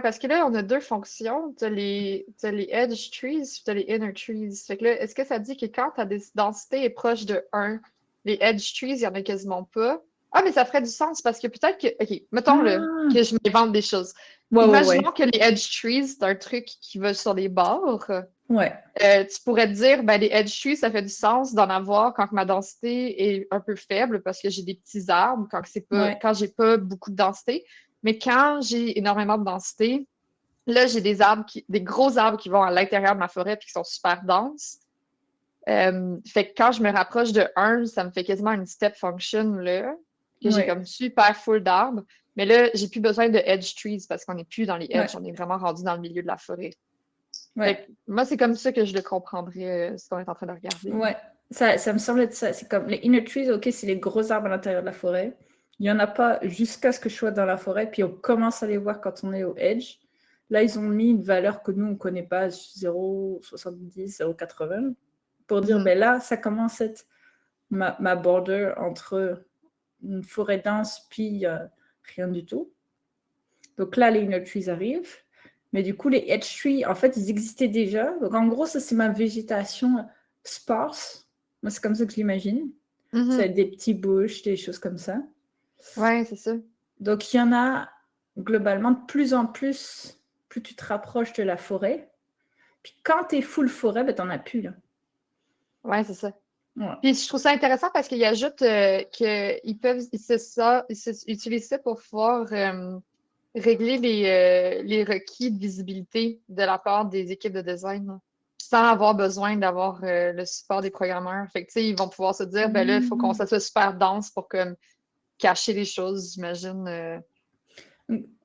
Speaker 2: parce que là, on a deux fonctions. Tu as les edge trees, tu as les inner trees. Fait que là, est-ce que ça dit que quand ta densité est proche de 1, les edge trees, il n'y en a quasiment pas. Ah, mais ça ferait du sens parce que peut-être que. OK, mettons
Speaker 1: Ah,
Speaker 2: que je m'invente des choses.
Speaker 1: ouais.
Speaker 2: Imaginons que les edge trees, c'est un truc qui va sur les bords.
Speaker 1: Ouais,
Speaker 2: Tu pourrais te dire, ben, les edge trees, ça fait du sens d'en avoir quand ma densité est un peu faible parce que j'ai des petits arbres,
Speaker 1: ouais,
Speaker 2: quand j'ai pas beaucoup de densité. Mais quand j'ai énormément de densité, là, j'ai des gros arbres qui vont à l'intérieur de ma forêt puis qui sont super denses. Fait que quand je me rapproche de 1, ça me fait quasiment une step function, là, que j'ai
Speaker 1: ouais,
Speaker 2: comme super full d'arbres. Mais là, j'ai plus besoin de edge trees parce qu'on n'est plus dans les edges,
Speaker 1: ouais,
Speaker 2: on est vraiment rendu dans le milieu de la forêt. Fait
Speaker 1: ouais,
Speaker 2: que moi, c'est comme ça que je le comprendrais, ce qu'on est en train de regarder.
Speaker 1: ouais. Ça me semble être ça. C'est comme les inner trees, ok, c'est les gros arbres à l'intérieur de la forêt. Il n'y en a pas jusqu'à ce que je sois dans la forêt, puis on commence à les voir quand on est au edge. Là, ils ont mis une valeur que nous, on ne connaît pas, 0,70, 0,80, pour dire,
Speaker 2: Mhm.
Speaker 1: ben là, ça commence à être ma border entre une forêt dense, puis rien du tout. Donc là, les inner trees arrivent. Mais du coup, les edge trees, en fait, ils existaient déjà. Donc en gros, ça, c'est ma végétation sparse. Moi, c'est comme ça que je l'imagine. C'est
Speaker 2: Mhm.
Speaker 1: des petits bush, des choses comme ça.
Speaker 2: Ouais, c'est ça.
Speaker 1: Donc il y en a globalement de plus en plus, plus tu te rapproches de la forêt. Puis quand tu es full forêt, ben, tu n'en as plus. Là.
Speaker 2: Ouais, c'est ça.
Speaker 1: Ouais.
Speaker 2: Puis je trouve ça intéressant parce qu'il ajoute qu'ils peuvent ils utilisent ça pour pouvoir régler les requis de visibilité de la part des équipes de design sans avoir besoin d'avoir le support des programmeurs. Fait que, tu sais, ils vont pouvoir se dire, ben là, il faut qu'on
Speaker 1: Mmh.
Speaker 2: ça soit super dense pour comme cacher les choses, j'imagine. Euh,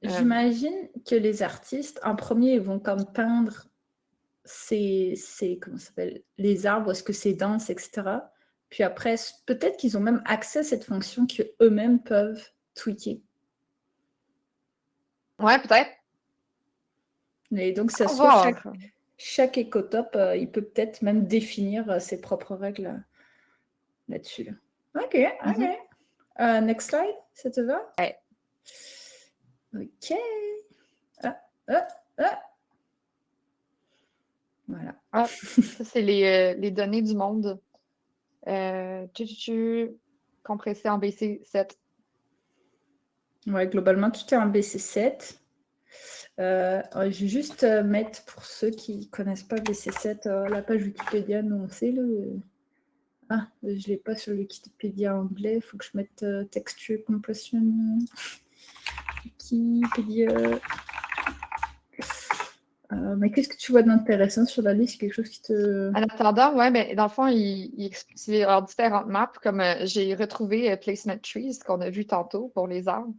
Speaker 1: J'imagine que les artistes, en premier, ils vont comme peindre comment ça s'appelle, les arbres, est-ce que c'est dense, etc. Puis après, peut-être qu'ils ont même accès à cette fonction qu'eux-mêmes peuvent tweaker.
Speaker 2: ouais, peut-être.
Speaker 1: Et donc, ça
Speaker 2: Au
Speaker 1: se trouve,
Speaker 2: revoir.
Speaker 1: chaque écotop, il peut peut-être même définir ses propres règles là-dessus. OK,
Speaker 2: Mhm.
Speaker 1: OK. Next slide, ça te va?
Speaker 2: Ouais.
Speaker 1: OK. Ah, ah, ah. Voilà.
Speaker 2: Ah, ça, c'est les données du monde. Compressé en BC7.
Speaker 1: Ouais, globalement, tout est en BC7. Je vais juste mettre, pour ceux qui ne connaissent pas BC7, la page Wikipédia, nous on sait. Ah, je ne l'ai pas sur Wikipédia anglais, il faut que je mette Texture Compression. Wikipédia. Mais qu'est-ce que tu vois d'intéressant sur la liste? Quelque chose qui te.
Speaker 2: En attendant, ouais, mais dans le fond, il explique leurs différentes maps, comme j'ai retrouvé Placement Trees qu'on a vu tantôt pour les arbres.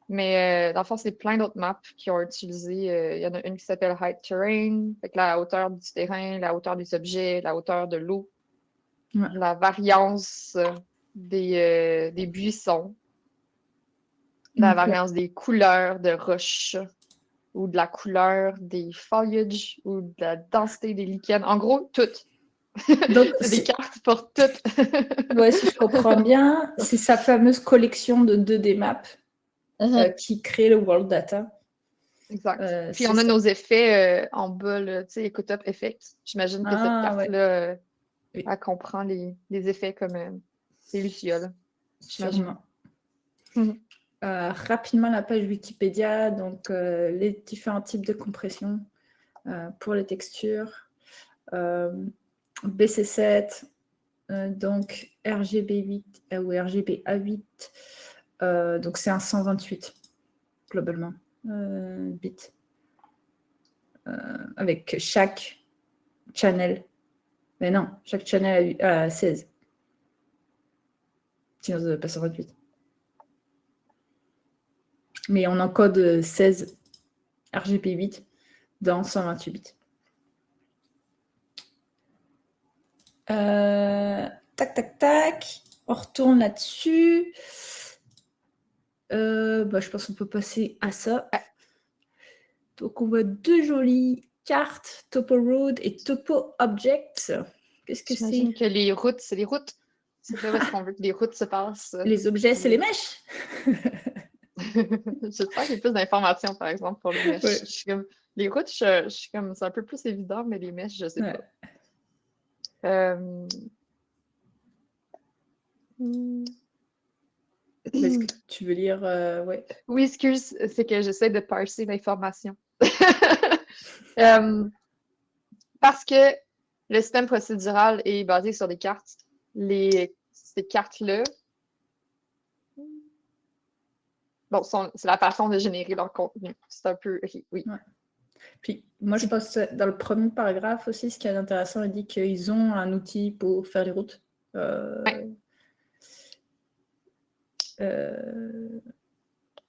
Speaker 2: Mais dans le fond, c'est plein d'autres maps qui ont utilisé. Il y en a une qui s'appelle Height Terrain, fait que la hauteur du terrain, la hauteur des objets, la hauteur de l'eau,
Speaker 1: Ouais.
Speaker 2: la variance des buissons, la
Speaker 1: Ok.
Speaker 2: variance des couleurs de roches ou de la couleur des foliage ou de la densité des lichens. En gros, toutes.
Speaker 1: Donc,
Speaker 2: C'est des cartes pour toutes.
Speaker 1: ouais, si je comprends bien, c'est sa fameuse collection de 2D maps
Speaker 2: Mhm.
Speaker 1: qui crée le World Data.
Speaker 2: Exact. Puis
Speaker 1: C'est
Speaker 2: on a
Speaker 1: ça.
Speaker 2: nos effets en bas, là, tu sais, EcoTop Effect. J'imagine que cette
Speaker 1: Ah, ouais.
Speaker 2: carte-là,
Speaker 1: Oui,
Speaker 2: elle comprend les effets comme les lucioles, j'imagine.
Speaker 1: sûrement. Rapidement, la page Wikipédia, donc les différents types de compression pour les textures. BC7, donc RGB8 ou RGBA8, donc c'est un 128 globalement bits avec chaque channel. Mais non, chaque channel a 16. Sinon, ça ne pas 128. Mais on encode 16 RGB8 dans 128 bits. Tac, tac, tac. On retourne là-dessus. Je pense qu'on peut passer à ça. Donc, on voit deux jolies cartes, Topo Road et Topo Objects. Qu'est-ce que c'est?
Speaker 2: J'imagine que les routes, c'est les routes. C'est là où est-ce qu'on veut que les routes se passent.
Speaker 1: Les objets, c'est les mèches.
Speaker 2: J'espère qu'il y a plus d'informations, par exemple, pour les mèches.
Speaker 1: Ouais.
Speaker 2: Je suis comme, les routes, je suis comme, c'est un peu plus évident, mais les mèches, je sais
Speaker 1: Ouais.
Speaker 2: pas. Euh, hmm,
Speaker 1: Est-ce que tu veux lire? Ouais.
Speaker 2: Oui, excuse, c'est que j'essaie de parser l'information. Euh, Parce que le système procédural est basé sur des cartes. Ces cartes-là, bon, c'est la façon de générer leur contenu. C'est un peu... Oui.
Speaker 1: Ouais. Puis moi, je pense que dans le premier paragraphe aussi, ce qui est intéressant, il dit qu'ils ont un outil pour faire les routes.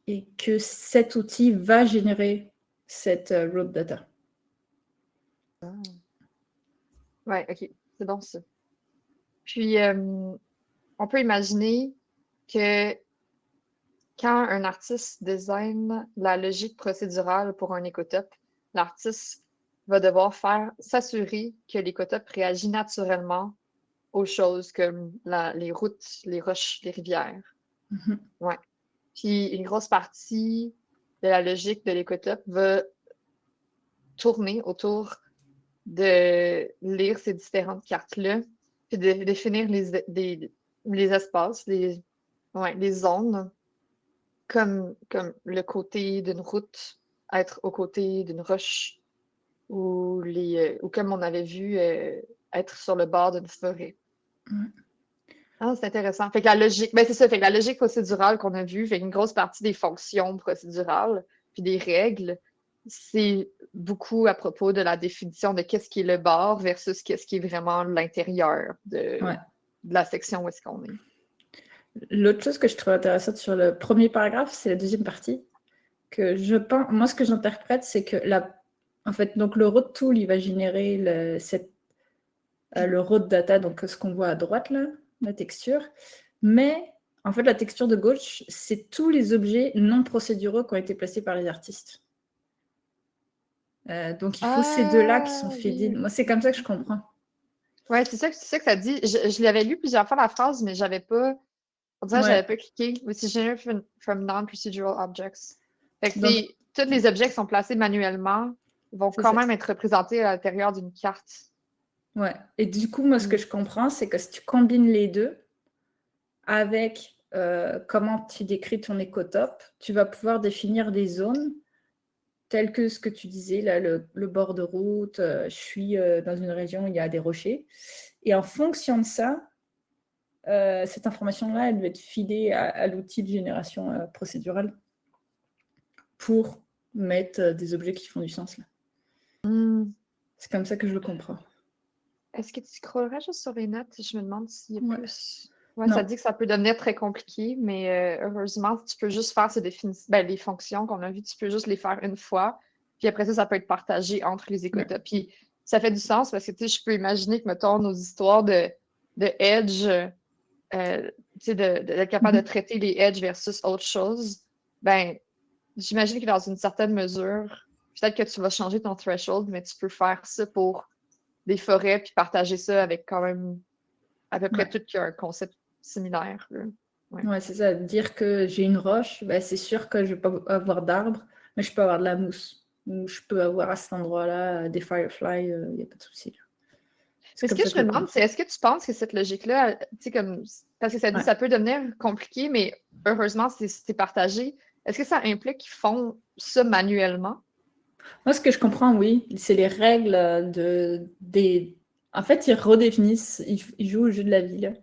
Speaker 1: Et que cet outil va générer cette road data.
Speaker 2: Ouais, ok, c'est bon ça. Puis, on peut imaginer que quand un artiste design la logique procédurale pour un écotope, l'artiste va devoir s'assurer que l'écotope réagit naturellement aux choses comme les routes, les roches, les rivières.
Speaker 1: Mhm.
Speaker 2: Ouais. Puis une grosse partie de la logique de l'écotope va tourner autour de lire ces différentes cartes-là, puis de définir les espaces, les zones, comme le côté d'une route, être aux côtés d'une roche, ou comme on avait vu, être sur le bord d'une forêt. Ah, c'est intéressant. Fait que la logique, ben c'est ça, fait que la logique procédurale qu'on a vue, fait qu'une grosse partie des fonctions procédurales, puis des règles, c'est beaucoup à propos de la définition de qu'est-ce qui est le bord versus qu'est-ce qui est vraiment l'intérieur de la section où est-ce qu'on est.
Speaker 1: L'autre chose que je trouve intéressante sur le premier paragraphe, c'est la deuxième partie. Que je pense, moi, ce que j'interprète, c'est que en fait, donc le road tool, il va générer le road data, donc ce qu'on voit à droite là, la texture. Mais en fait, la texture de gauche, c'est tous les objets non procéduraux qui ont été placés par les artistes. Donc il faut ces deux-là qui sont feed-in. Moi, c'est comme ça que je comprends.
Speaker 2: Ouais, c'est ça que ça dit. Je l'avais lu plusieurs fois la phrase, mais j'avais pas. On dirait que j'avais pas cliqué. Which is generated from non-procedural objects. Fait que donc, tous les objets qui sont placés manuellement vont quand même être représentés à l'intérieur d'une carte.
Speaker 1: Ouais. Et du coup, moi, ce que je comprends, c'est que si tu combines les deux avec comment tu décris ton écotope, tu vas pouvoir définir des zones telles que ce que tu disais, là, le bord de route, je suis dans une région où il y a des rochers. Et en fonction de ça, cette information-là, elle va être feedée à l'outil de génération procédurale pour mettre des objets qui font du sens. Là. C'est comme ça que je le comprends.
Speaker 2: Est-ce que tu scrollerais juste sur les notes? Je me demande s'il y a plus... Ouais, ça dit que ça peut devenir très compliqué, mais heureusement, tu peux juste faire les fonctions qu'on a vues, tu peux juste les faire une fois, puis après ça peut être partagé entre les écotopes. Puis ça fait du sens parce que, tu sais, je peux imaginer que, mettons, nos histoires de edge, tu sais, d'être capable de traiter les edges versus autre chose, ben, j'imagine que dans une certaine mesure, peut-être que tu vas changer ton threshold, mais tu peux faire ça pour des forêts puis partager ça avec quand même à peu près tout qui a un concept similaire.
Speaker 1: Ouais, c'est ça. Dire que j'ai une roche, ben, c'est sûr que je ne vais pas avoir d'arbres, mais je peux avoir de la mousse. Ou je peux avoir à cet endroit-là des fireflies, il n'y a pas de souci.
Speaker 2: Mais ce que je me demande, c'est est-ce que tu penses que cette logique-là, tu sais, comme parce que ça dit ça peut devenir compliqué, mais heureusement, c'est partagé. Est-ce que ça implique qu'ils font ça manuellement?
Speaker 1: Moi, ce que je comprends, oui, c'est les règles En fait, ils redéfinissent, ils jouent au jeu de la ville.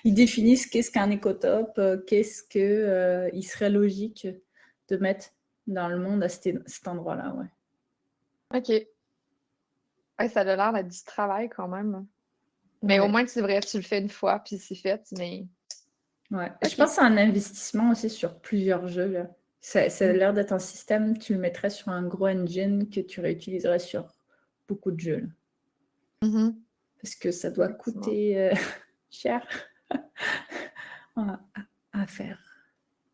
Speaker 1: Ils définissent qu'est-ce qu'un écotope, qu'est-ce qu'il serait logique de mettre dans le monde à cet endroit-là, ouais.
Speaker 2: OK. Ouais, ça a l'air d'être du travail quand même. Mais au moins, c'est vrai, tu le fais une fois, puis c'est fait, mais...
Speaker 1: Ouais. Okay. Je pense que c'est un investissement aussi sur plusieurs jeux, là. Ça a l'air d'être un système, tu le mettrais sur un gros engine que tu réutiliserais sur beaucoup de jeux. Parce que ça doit coûter cher à faire.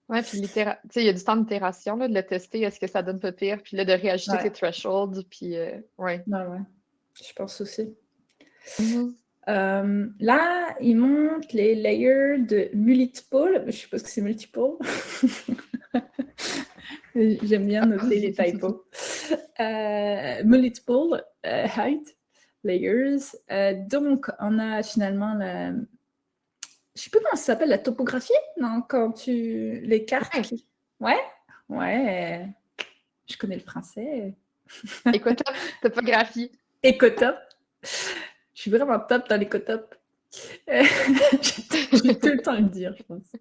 Speaker 2: Ouais, puis il y a du temps d'itération, de le tester, est-ce que ça donne pas pire, puis là, de réajuster tes thresholds, puis ouais.
Speaker 1: Je pense aussi. Là, il montre les layers de multiple. Je suppose que c'est multiple. J'aime bien noter les typos. Multiple height layers. Donc, on a finalement Je sais plus comment ça s'appelle, la topographie? Non, quand tu... Les cartes
Speaker 2: Ouais.
Speaker 1: qui... Ouais, ouais. Je connais le français.
Speaker 2: Écotop, topographie.
Speaker 1: Écotop. Je suis vraiment top dans l'écotop. Je vais tout le temps le dire, je pense.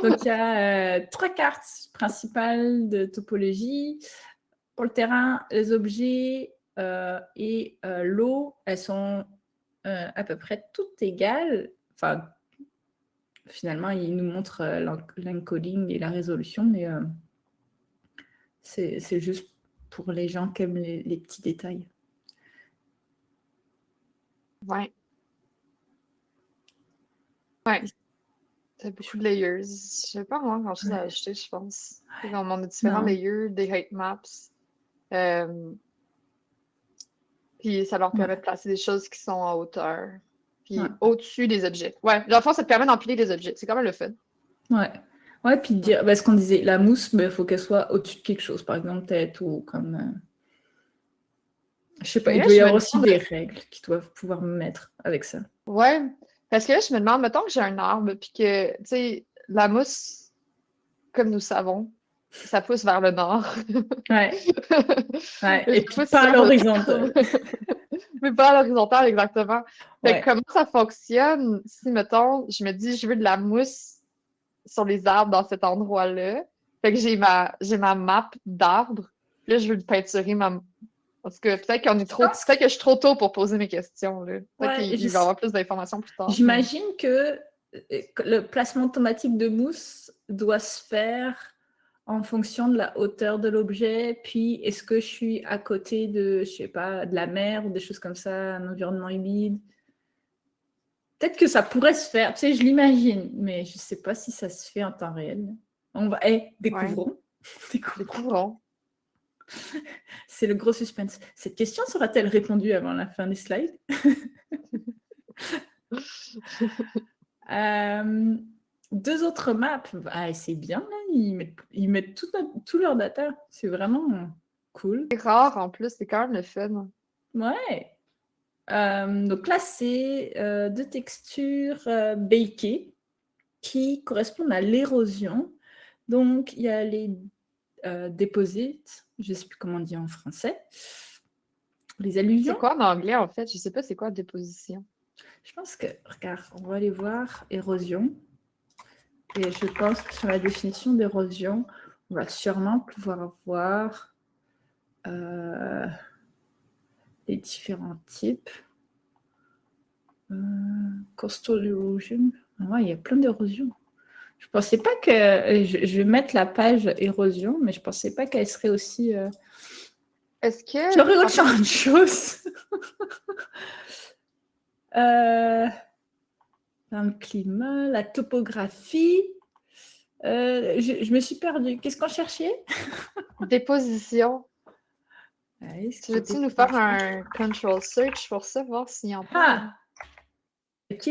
Speaker 1: Donc, il y a 3 cartes principales de topologie. Pour le terrain, les objets et l'eau, elles sont à peu près toutes égales. Enfin, finalement, il nous montre l'encoding et la résolution, mais c'est juste pour les gens qui aiment les petits détails.
Speaker 2: Ouais. Ouais. T'as beaucoup de layers. Je sais pas vraiment grand chose à ajouter, je pense. On a différents layers, des height maps. Puis ça leur permet de placer des choses qui sont en hauteur. Puis au-dessus des objets. Ouais, dans le fond, ça te permet d'empiler des objets. C'est quand même le fun.
Speaker 1: Ouais. Ouais, puis de dire, ce qu'on disait, la mousse, il faut qu'elle soit au-dessus de quelque chose, par exemple, tête ou comme. Je sais pas,
Speaker 2: Mais
Speaker 1: il
Speaker 2: là,
Speaker 1: doit y
Speaker 2: je me
Speaker 1: avoir aussi
Speaker 2: demande.
Speaker 1: des règles qui doivent pouvoir me mettre avec ça.
Speaker 2: Ouais, parce que là, je me demande, mettons que j'ai un arbre, puis que, tu sais, la mousse, comme nous savons, ça pousse vers le nord.
Speaker 1: Ouais. Ouais.
Speaker 2: Et
Speaker 1: Et
Speaker 2: ça
Speaker 1: puis
Speaker 2: pousse
Speaker 1: pas à
Speaker 2: sur le
Speaker 1: l'horizontale.
Speaker 2: mais pas à l'horizontale, exactement. Fait que
Speaker 1: Ouais.
Speaker 2: comment ça fonctionne si, mettons, je me dis, je veux de la mousse sur les arbres dans cet endroit-là. Fait que j'ai ma map d'arbres. Là, je veux peinturer ma. Parce que peut-être qu'on est
Speaker 1: Je
Speaker 2: trop.
Speaker 1: pense que...
Speaker 2: Peut-être que je suis trop tôt pour poser mes questions, là. Peut-être
Speaker 1: Ouais,
Speaker 2: qu'il va y avoir plus d'informations plus tard. Mais...
Speaker 1: j'imagine que le placement automatique de mousse doit se faire en fonction de la hauteur de l'objet, puis est-ce que je suis à côté de, je sais pas, de la mer ou des choses comme ça, un environnement humide. Peut-être que ça pourrait se faire, tu sais, je l'imagine, mais je sais pas si ça se fait en temps réel. On va, découvrons.
Speaker 2: Ouais. Découvrons.
Speaker 1: C'est le gros suspense. Cette question sera-t-elle répondue avant la fin des slides? Deux autres maps, c'est bien, là. Ils mettent tout leur data. C'est vraiment cool.
Speaker 2: C'est rare en plus, c'est quand même le fun.
Speaker 1: Ouais. Donc là, c'est deux textures bakées qui correspondent à l'érosion. Donc, il y a les deposits, je ne sais plus comment on dit en français, les allusions.
Speaker 2: C'est quoi en anglais, en fait? Je sais pas c'est quoi déposition.
Speaker 1: Je pense que, regarde, on va aller voir érosion. Et je pense que sur la définition d'érosion, on va sûrement pouvoir voir les différents types. Coastal erosion. Ouais, il y a plein d'érosions. Je pensais pas que... Je vais mettre la page érosion, mais je pensais pas qu'elle serait aussi...
Speaker 2: Est-ce que...
Speaker 1: J'aurais autre chose. Dans le climat, la topographie. Je me suis perdue. Qu'est-ce qu'on cherchait?
Speaker 2: Déposition.
Speaker 1: Ouais,
Speaker 2: Tu veux-tu nous faire un control search pour ça, voir s'il en parle?
Speaker 1: Ah! Ok.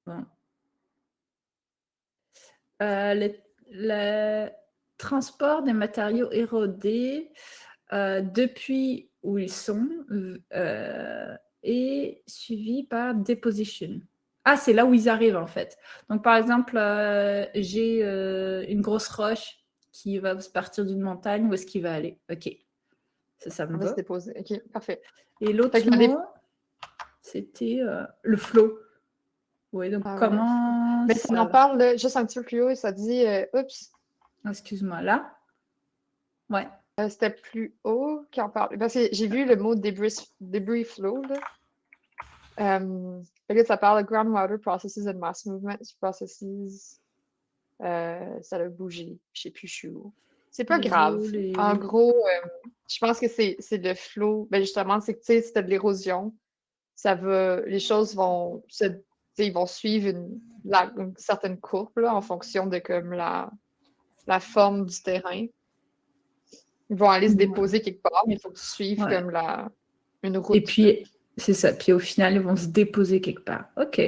Speaker 1: Bon. Le transport des matériaux érodés depuis où ils sont est suivi par deposition. Ah, c'est là où ils arrivent en fait. Donc par exemple, j'ai une grosse roche qui va partir d'une montagne, où est-ce qu'il va aller? Ok, ça me
Speaker 2: On va
Speaker 1: va.
Speaker 2: se déposer. OK, parfait.
Speaker 1: Et l'autre mot, c'était le flow. Oui, donc comment...
Speaker 2: Mais ça en parle là, juste un petit peu plus haut et ça dit... oups.
Speaker 1: Excuse-moi, là. Ouais.
Speaker 2: C'était plus haut qui en parle. Parce que j'ai vu le mot debris flow, là. Là, ça parle de groundwater processes and mass movement processes. Ça a bougé. Je sais plus, je suis où. C'est pas grave. En gros, je pense que c'est le flow. Ben justement, c'est que, tu sais, si t'as de l'érosion, ça va... Les choses vont ils vont suivre une certaine courbe, là, en fonction de comme la forme du terrain. Ils vont aller se déposer quelque part, mais il faut que tu suives comme une route.
Speaker 1: Et puis, c'est ça. Puis au final, ils vont se déposer quelque part. Ok.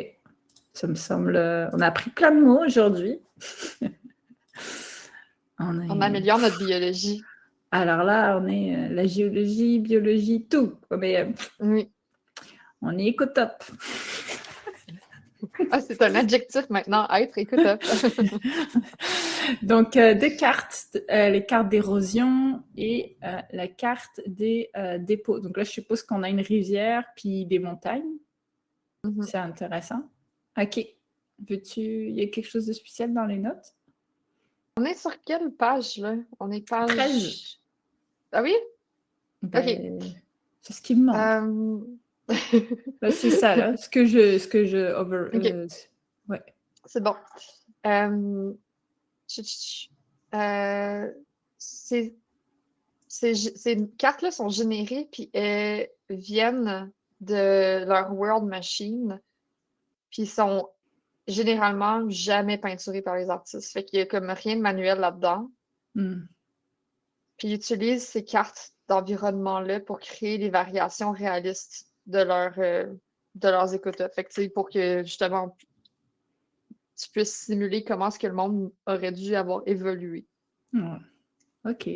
Speaker 1: Ça me semble... On a appris plein de mots aujourd'hui.
Speaker 2: On améliore notre biologie.
Speaker 1: Alors là, on est la géologie, biologie, tout.
Speaker 2: Oui.
Speaker 1: On est écotop.
Speaker 2: Ah, c'est un adjectif maintenant, être, écoute.
Speaker 1: Donc, des cartes, les cartes d'érosion et la carte des dépôts. Donc là, je suppose qu'on a une rivière puis des montagnes. C'est intéressant. OK. Il y a quelque chose de spécial dans les notes?
Speaker 2: On est sur quelle page, là? On est
Speaker 1: 13.
Speaker 2: page... Ah oui? OK.
Speaker 1: C'est ce qui me manque. C'est ça, là. Ce que je
Speaker 2: OK.
Speaker 1: ouais.
Speaker 2: C'est bon. Ces cartes-là sont générées, puis elles viennent de leur World Machine, puis sont généralement jamais peinturées par les artistes. Fait qu'il y a comme rien de manuel là-dedans. Puis ils utilisent ces cartes d'environnement-là pour créer des variations réalistes de leurs écouteurs. Fait que, pour que, justement, tu puisses simuler comment est-ce que le monde aurait dû avoir évolué.
Speaker 1: OK.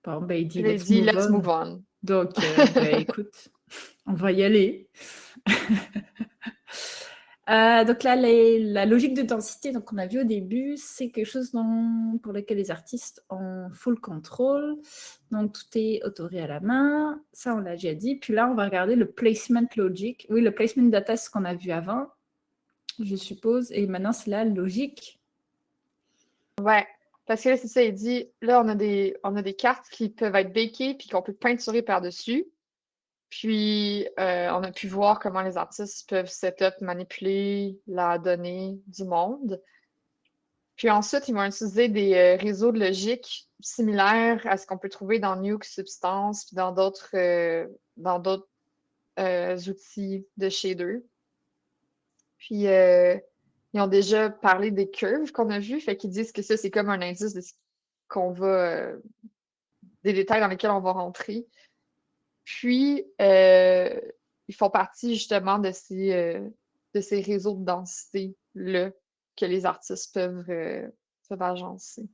Speaker 1: Bon, il dit
Speaker 2: Puis là, il dit let's move on.
Speaker 1: Donc, écoute, on va y aller. Donc là, la logique de densité, donc on a vu au début, c'est quelque chose pour lequel les artistes ont full control. Donc tout est autoré à la main. Ça, on l'a déjà dit. Puis là, on va regarder le placement logic. Oui, le placement data, c'est ce qu'on a vu avant, je suppose. Et maintenant, c'est la logique.
Speaker 2: Ouais, parce que là, c'est ça, il dit, là, on a des cartes qui peuvent être bakées puis qu'on peut peinturer par-dessus. Puis, on a pu voir comment les artistes peuvent setup, manipuler la donnée du monde. Puis ensuite, ils vont utiliser des réseaux de logique similaires à ce qu'on peut trouver dans Nuke, Substance, puis dans d'autres outils de shader. Puis, ils ont déjà parlé des curves qu'on a vues, fait qu'ils disent que ça, c'est comme un indice de ce qu'on va, des détails dans lesquels on va rentrer. Puis, ils font partie justement de ces réseaux de densité-là que les artistes peuvent agencer.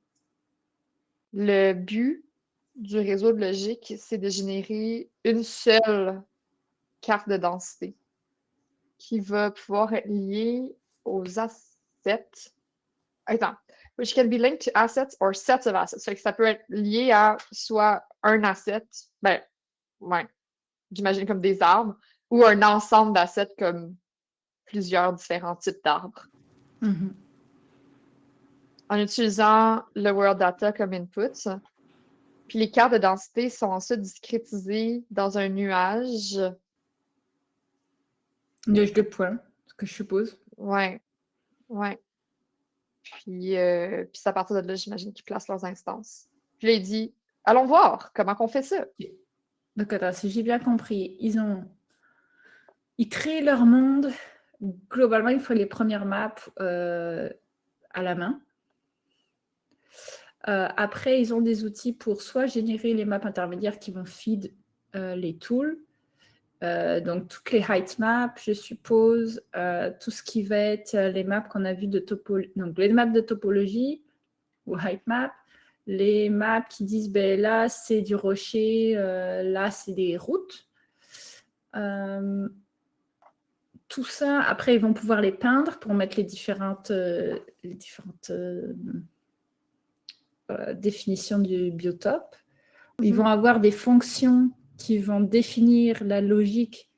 Speaker 2: Le but du réseau de logique, c'est de générer une seule carte de densité qui va pouvoir être liée aux assets. Attends. Which can be linked to assets or sets of assets. Fait que ça peut être lié à soit un asset, ouais, j'imagine comme des arbres, ou un ensemble d'assets comme plusieurs différents types d'arbres. En utilisant le World Data comme input, puis les cartes de densité sont ensuite discrétisées dans un nuage.
Speaker 1: Nuage de points, ce que je suppose.
Speaker 2: Ouais. Puis c'est à partir de là, j'imagine qu'ils placent leurs instances. Puis là, il dit, allons voir comment on fait ça.
Speaker 1: Donc, attends, si j'ai bien compris, ils créent leur monde. Globalement, il faut les premières maps à la main. Après, ils ont des outils pour soit générer les maps intermédiaires qui vont feed les tools. Donc, toutes les height maps, je suppose, tout ce qui va être les maps qu'on a vues de topologie. Donc, les maps de topologie ou height map, les maps qui disent, là, c'est du rocher, là, c'est des routes. Tout ça, après, ils vont pouvoir les peindre pour mettre les différentes définitions du biotope. Ils vont avoir des fonctions qui vont définir la logique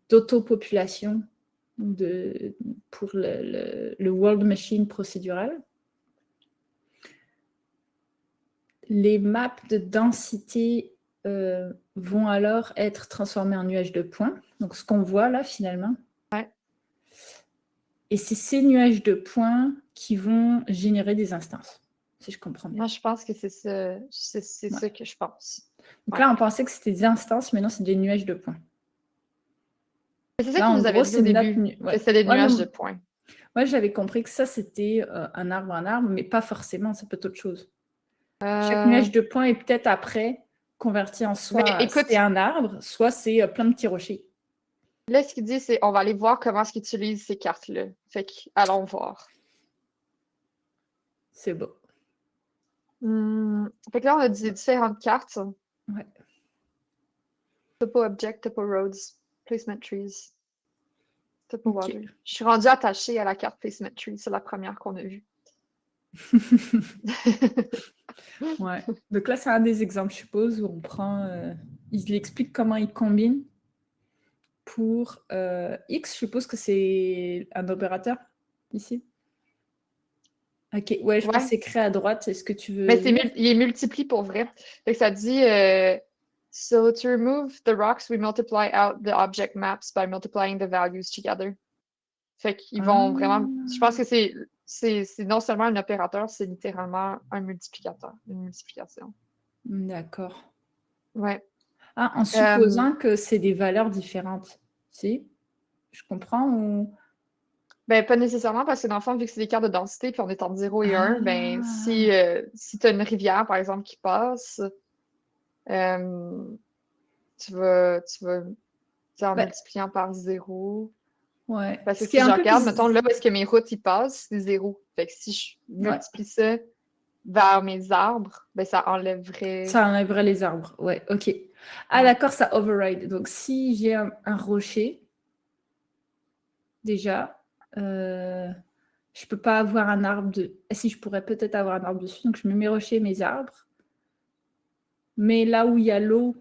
Speaker 1: d'autopopulation pour le world machine procédural. Les maps de densité vont alors être transformées en nuages de points. Donc, ce qu'on voit là, finalement.
Speaker 2: Ouais.
Speaker 1: Et c'est ces nuages de points qui vont générer des instances, si je comprends bien.
Speaker 2: Moi, je pense que c'est ça, ça que je pense.
Speaker 1: Donc là, on pensait que c'était des instances, maintenant, c'est des nuages de points.
Speaker 2: C'est ça que vous avez dit au début, que c'était des nuages de points.
Speaker 1: Moi, j'avais compris que ça, c'était un arbre, mais pas forcément, ça peut être autre chose. Chaque nuage de points est peut-être après converti en soit c'est un arbre, soit c'est plein de petits rochers.
Speaker 2: Là, ce qu'il dit, c'est on va aller voir comment est-ce qu'ils utilisent ces cartes-là. Fait que, allons voir.
Speaker 1: C'est beau.
Speaker 2: Fait que là, on a des différentes cartes.
Speaker 1: Ouais.
Speaker 2: Topo object, topo roads, placement trees. Peut-être pour voir
Speaker 1: Ok.
Speaker 2: deux. Je suis rendue attachée à la carte Placement Tree. C'est la première qu'on a vue.
Speaker 1: Ouais. Donc là, c'est un des exemples, je suppose, où on prend. Il explique comment il combine. Pour X, je suppose que c'est un opérateur ici. Ok, ouais, je pense que
Speaker 2: Ouais.
Speaker 1: c'est créé à droite. Est-ce que tu veux
Speaker 2: Mais
Speaker 1: lire?
Speaker 2: il est multiplié pour vrai. Fait que ça dit So to remove the rocks, we multiply out the object maps by multiplying the values together. Fait qu'ils vont vraiment. Je pense que c'est non seulement un opérateur, c'est littéralement un multiplicateur, une multiplication.
Speaker 1: D'accord.
Speaker 2: Ouais.
Speaker 1: Ah, en supposant que c'est des valeurs différentes. Si? Je comprends ou...
Speaker 2: Ben, pas nécessairement, parce que dans le fond, vu que c'est des cartes de densité, puis on est entre 0 et 1, ben, si
Speaker 1: Ah,
Speaker 2: tu as une rivière, par exemple, qui passe, euh, tu vas en
Speaker 1: bah,
Speaker 2: multipliant par 0.
Speaker 1: ouais.
Speaker 2: Parce que
Speaker 1: Ce qui est
Speaker 2: si je
Speaker 1: un peu
Speaker 2: regarde, mettons,
Speaker 1: bizarre.
Speaker 2: là où est-ce que mes routes y passent, c'est 0. Fait que si je
Speaker 1: Ouais.
Speaker 2: multiplie ça vers mes arbres, ben, ça enlèverait.
Speaker 1: Ça enlèverait les arbres. Ouais, ok. Ah,
Speaker 2: Ouais.
Speaker 1: d'accord, ça override. Donc, si j'ai un rocher, déjà, je peux pas avoir un arbre de... Ah, si, je pourrais peut-être avoir un arbre dessus. Donc, je mets mes rochers, mes arbres. Mais là où il y a l'eau,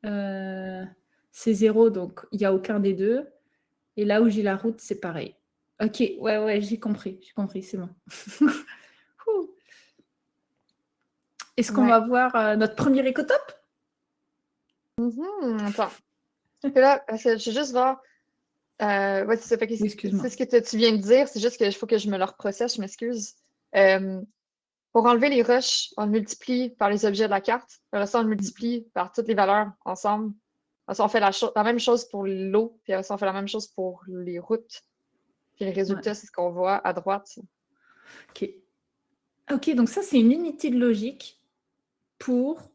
Speaker 1: c'est 0, donc il n'y a aucun des deux. Et là où j'ai la route, c'est pareil. Ok, ouais, j'ai compris, c'est bon. Ouh. Est-ce qu'on va
Speaker 2: Ouais.
Speaker 1: voir notre premier écotope?
Speaker 2: Attends. Que là, je vais juste voir. Ouais, c'est ça. Fait que
Speaker 1: Oui,
Speaker 2: c'est
Speaker 1: excuse-moi.
Speaker 2: ce que tu viens de dire. C'est juste qu'il faut que je me le reprocesse, je m'excuse. Euh, pour enlever les roches, on le multiplie par les objets de la carte. Après ça, on le multiplie par toutes les valeurs ensemble. Après ça, on fait la même chose pour l'eau. Puis après ça, on fait la même chose pour les routes. Puis le
Speaker 1: Ouais.
Speaker 2: résultat, c'est ce qu'on voit à droite.
Speaker 1: Ok. Ok, donc ça, c'est une unité de logique pour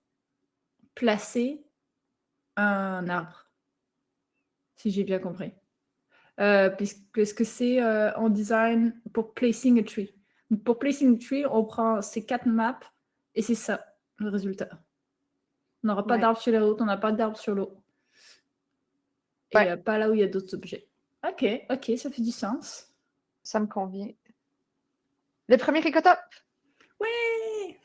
Speaker 1: placer un arbre, si j'ai bien compris. Puisque c'est en design pour placing a tree. Donc, pour placing a tree, on prend ces 4 maps et c'est ça, le résultat. On n'aura pas
Speaker 2: Ouais.
Speaker 1: d'arbre sur la route, on n'a pas d'arbre sur l'eau. Et
Speaker 2: Ouais,
Speaker 1: pas là où il y a d'autres objets. Ok, ça fait du sens.
Speaker 2: ça me convient. Le premier écotope.
Speaker 1: Ouais.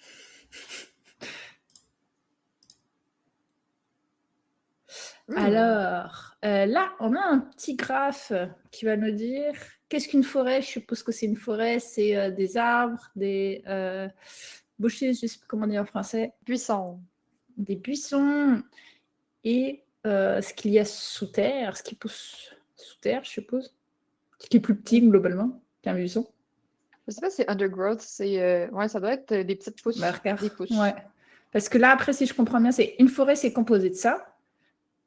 Speaker 1: Alors, là, on a un petit graphe qui va nous dire qu'est-ce qu'une forêt. Je suppose que c'est une forêt, c'est des arbres, des bushes, je sais pas comment dire en français,
Speaker 2: Buisson.
Speaker 1: des buissons et ce qu'il y a sous terre, ce qui pousse sous terre, je suppose, ce qui est plus petit globalement qu'un buisson.
Speaker 2: Je sais pas si c'est undergrowth, c'est. Ouais, ça doit être des petites pousses.
Speaker 1: Bah, regarde.
Speaker 2: Des pousses.
Speaker 1: Ouais. Parce que là, après, si je comprends bien, c'est une forêt, c'est composé de ça.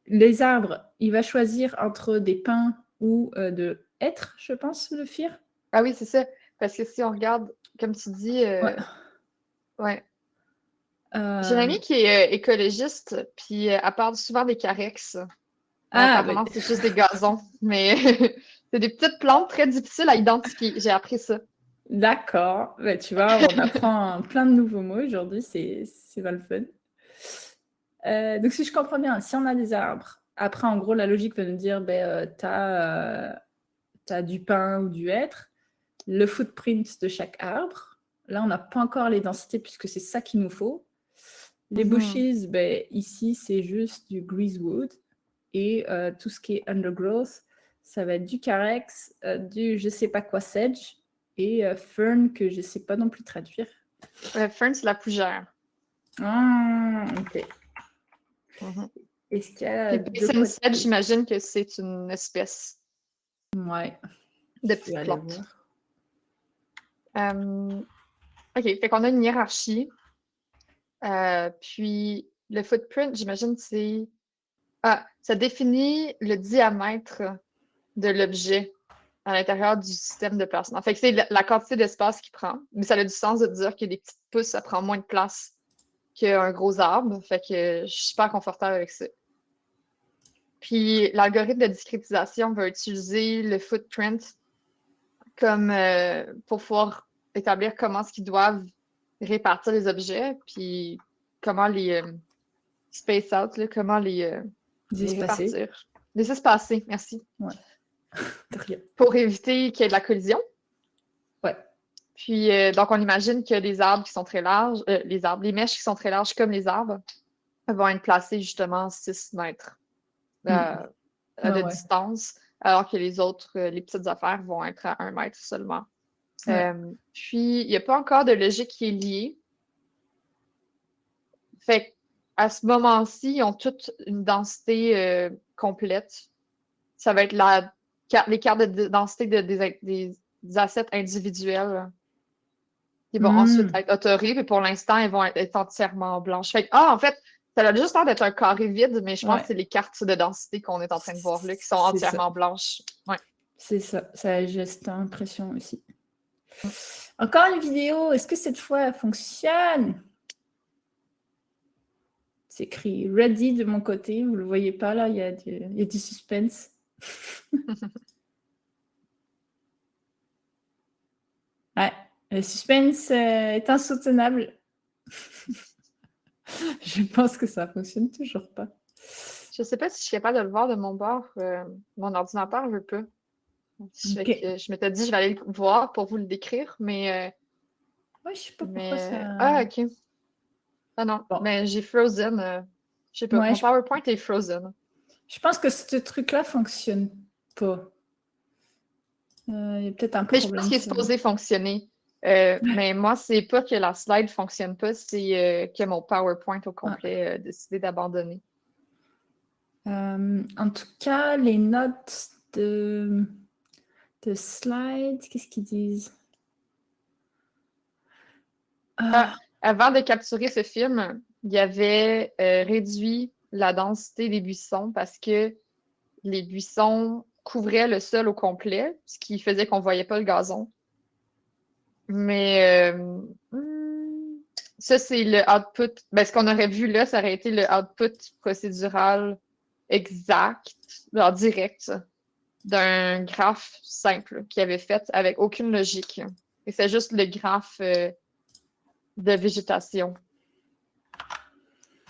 Speaker 1: Les arbres, il va choisir entre des pins ou de hêtres, je pense, le fir.
Speaker 2: Ah oui, c'est ça. Parce que si on regarde, comme tu dis,
Speaker 1: Ouais.
Speaker 2: ouais. J'ai une amie qui est écologiste, puis elle parle souvent des carex.
Speaker 1: Ah,
Speaker 2: Apparemment, c'est juste des gazons, mais c'est des petites plantes très difficiles à identifier. J'ai appris ça.
Speaker 1: d'accord. Bah, tu vois, on apprend plein de nouveaux mots aujourd'hui, c'est pas le fun. Donc, si je comprends bien, si on a des arbres, après, en gros, la logique va nous dire, t'as du pin ou du hêtre, le footprint de chaque arbre. Là, on n'a pas encore les densités puisque c'est ça qu'il nous faut. Les bushes, ici, c'est juste du greasewood. Et tout ce qui est undergrowth, ça va être du carex, du je sais pas quoi sedge et fern que je sais pas non plus traduire.
Speaker 2: Fern, c'est la fougère.
Speaker 1: Ah, ok. Est-ce qu'il y a
Speaker 2: Puis
Speaker 1: de
Speaker 2: basin
Speaker 1: quoi
Speaker 2: sedge,
Speaker 1: de...
Speaker 2: j'imagine que c'est une espèce
Speaker 1: Ouais,
Speaker 2: de
Speaker 1: je vais
Speaker 2: petite
Speaker 1: aller
Speaker 2: plante.
Speaker 1: voir.
Speaker 2: OK, fait qu'on a une hiérarchie. Puis le footprint, j'imagine, c'est. Ah, ça définit le diamètre de l'objet à l'intérieur du système de placement. Fait que c'est la quantité d'espace qu'il prend. Mais ça a du sens de dire que des petites pousses, ça prend moins de place qu'un gros arbre. Fait que je suis super confortable avec ça. Puis l'algorithme de discrétisation va utiliser le footprint comme pour pouvoir établir comment est-ce qu'ils doivent répartir les objets, puis comment les space out, là, comment les
Speaker 1: Espacé.
Speaker 2: répartir. Les espacer, merci.
Speaker 1: Ouais. De rien.
Speaker 2: pour éviter qu'il y ait de la collision.
Speaker 1: Ouais.
Speaker 2: Puis, donc, on imagine que les arbres qui sont très larges, les mèches qui sont très larges comme les arbres, vont être placées justement 6 mètres de
Speaker 1: Ouais.
Speaker 2: distance, alors que les autres, les petites affaires vont être à 1 mètre seulement.
Speaker 1: Ouais.
Speaker 2: Puis, il n'y a pas encore de logique qui est liée. Fait qu'à ce moment-ci, ils ont toute une densité complète. Ça va être les cartes de densité des assets individuels qui vont ensuite être autorées, mais pour l'instant, elles vont être entièrement blanches. Fait que, en fait, ça a juste l'air d'être un carré vide, mais je pense que
Speaker 1: Ouais.
Speaker 2: c'est les cartes de densité qu'on est en train de voir là qui sont
Speaker 1: C'est ça.
Speaker 2: entièrement blanches. Ouais.
Speaker 1: C'est ça. Ça j'ai cette impression aussi. Encore une vidéo. Est-ce que cette fois, elle fonctionne? C'est écrit ready de mon côté. Vous ne le voyez pas là, il y a du suspense. Ouais, le suspense est insoutenable. Je pense que ça fonctionne toujours pas.
Speaker 2: Je sais pas si je suis capable de le voir de mon bord. Mon ordinateur ne veut pas. Fait
Speaker 1: Ok.
Speaker 2: que je m'étais dit je vais aller le voir pour vous le décrire, mais
Speaker 1: Ouais, je sais pas pourquoi ça.
Speaker 2: Ah, ok. Ah non,
Speaker 1: Bon.
Speaker 2: mais j'ai Frozen. Je sais pas.
Speaker 1: Ouais,
Speaker 2: Mon PowerPoint est Frozen.
Speaker 1: je pense que ce truc-là fonctionne pas. Il y a peut-être un
Speaker 2: Mais je pense
Speaker 1: problème
Speaker 2: qu'il est
Speaker 1: sur.
Speaker 2: supposé fonctionner. Mais moi, c'est pas que la slide fonctionne pas, c'est que mon PowerPoint au
Speaker 1: Ah.
Speaker 2: complet a décidé d'abandonner.
Speaker 1: En tout cas, les notes de slides, qu'est-ce qu'ils disent?
Speaker 2: Avant de capturer ce film, il y avait réduit la densité des buissons parce que les buissons couvraient le sol au complet, ce qui faisait qu'on voyait pas le gazon. Mais ça, c'est le output. Ben, ce qu'on aurait vu là, ça aurait été le output procédural exact, genre direct, d'un graphe simple qu'il avait fait avec aucune logique. Et c'est juste le graphe de végétation.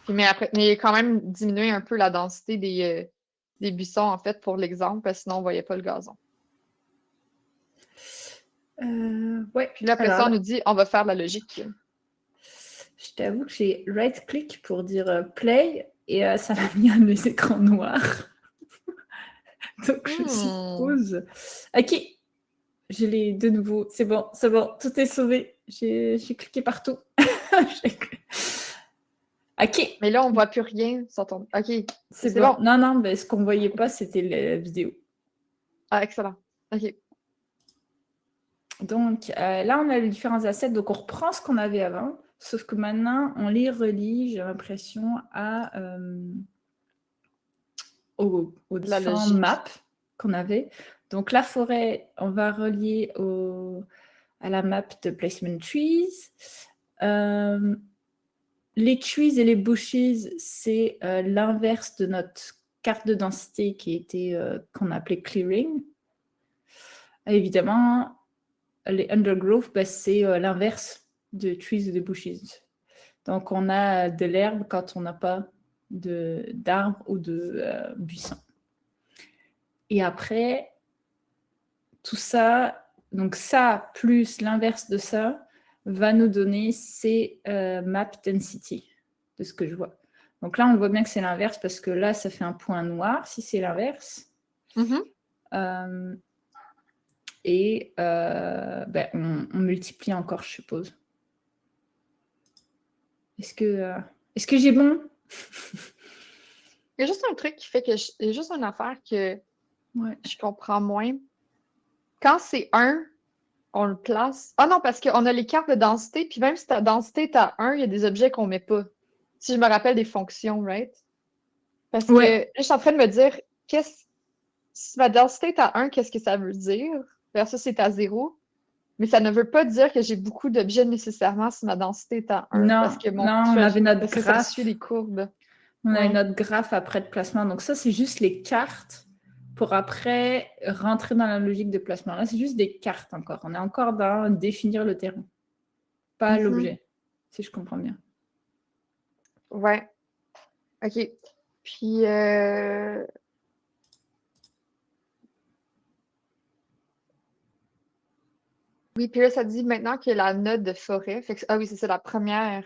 Speaker 2: Puis, mais après, mais il a quand même diminué un peu la densité des buissons, en fait, pour l'exemple, parce que sinon, on voyait pas le gazon.
Speaker 1: Ouais.
Speaker 2: Puis là, après ça, on nous dit, on va faire de la logique.
Speaker 1: Je t'avoue que j'ai right-click pour dire play et ça m'a mis un des écrans noirs. Donc, je suppose. Ok, je l'ai de nouveau. C'est bon, tout est sauvé. J'ai cliqué partout. Ok.
Speaker 2: Mais là, on voit plus rien sur ton. Ok,
Speaker 1: C'est bon. Non, mais ce qu'on voyait pas,
Speaker 2: Ok.
Speaker 1: c'était la vidéo.
Speaker 2: Ah, excellent. Ok.
Speaker 1: Donc là, on a les différents assets. Donc, on reprend ce qu'on avait avant. Sauf que maintenant, on les relie, j'ai l'impression, aux
Speaker 2: La
Speaker 1: différents
Speaker 2: logique.
Speaker 1: maps qu'on avait. Donc, la forêt, on va relier à la map de Placement Trees. Les trees et les bushes, c'est l'inverse de notre carte de densité qu'on appelait clearing. Et évidemment, les undergrowth, c'est l'inverse de trees et de bushes. Donc, on a de l'herbe quand on n'a pas d'arbres ou de buissons. Et après, tout ça, donc ça plus l'inverse de ça, va nous donner ces map density, de ce que je vois. Donc là, on voit bien que c'est l'inverse parce que là, ça fait un point noir si c'est l'inverse. Et on multiplie encore, je suppose. Est-ce que j'ai bon?
Speaker 2: Il y a juste un truc qui fait que il y a juste une affaire que je comprends moins. Quand c'est 1, on le place. Ah non, parce qu'on a les cartes de densité, puis même si ta densité est à 1, il y a des objets qu'on met pas. Si je me rappelle des fonctions, right? Parce que là, je suis en train de me dire, si ma densité est à 1, qu'est-ce que ça veut dire? Versus c'est à 0. Mais ça ne veut pas dire que j'ai beaucoup d'objets nécessairement si ma densité est à 1.
Speaker 1: Non,
Speaker 2: Parce que
Speaker 1: on avait notre
Speaker 2: parce que ça
Speaker 1: graphe.
Speaker 2: suit les courbes.
Speaker 1: On a notre graphe après de placement. Donc ça, c'est juste les cartes pour après rentrer dans la logique de placement. Là, c'est juste des cartes encore. On est encore dans définir le terrain, pas l'objet, si je comprends bien.
Speaker 2: Ouais. OK. Puis, Oui, puis là, ça dit maintenant que la note de forêt, ah oui, c'est ça, la première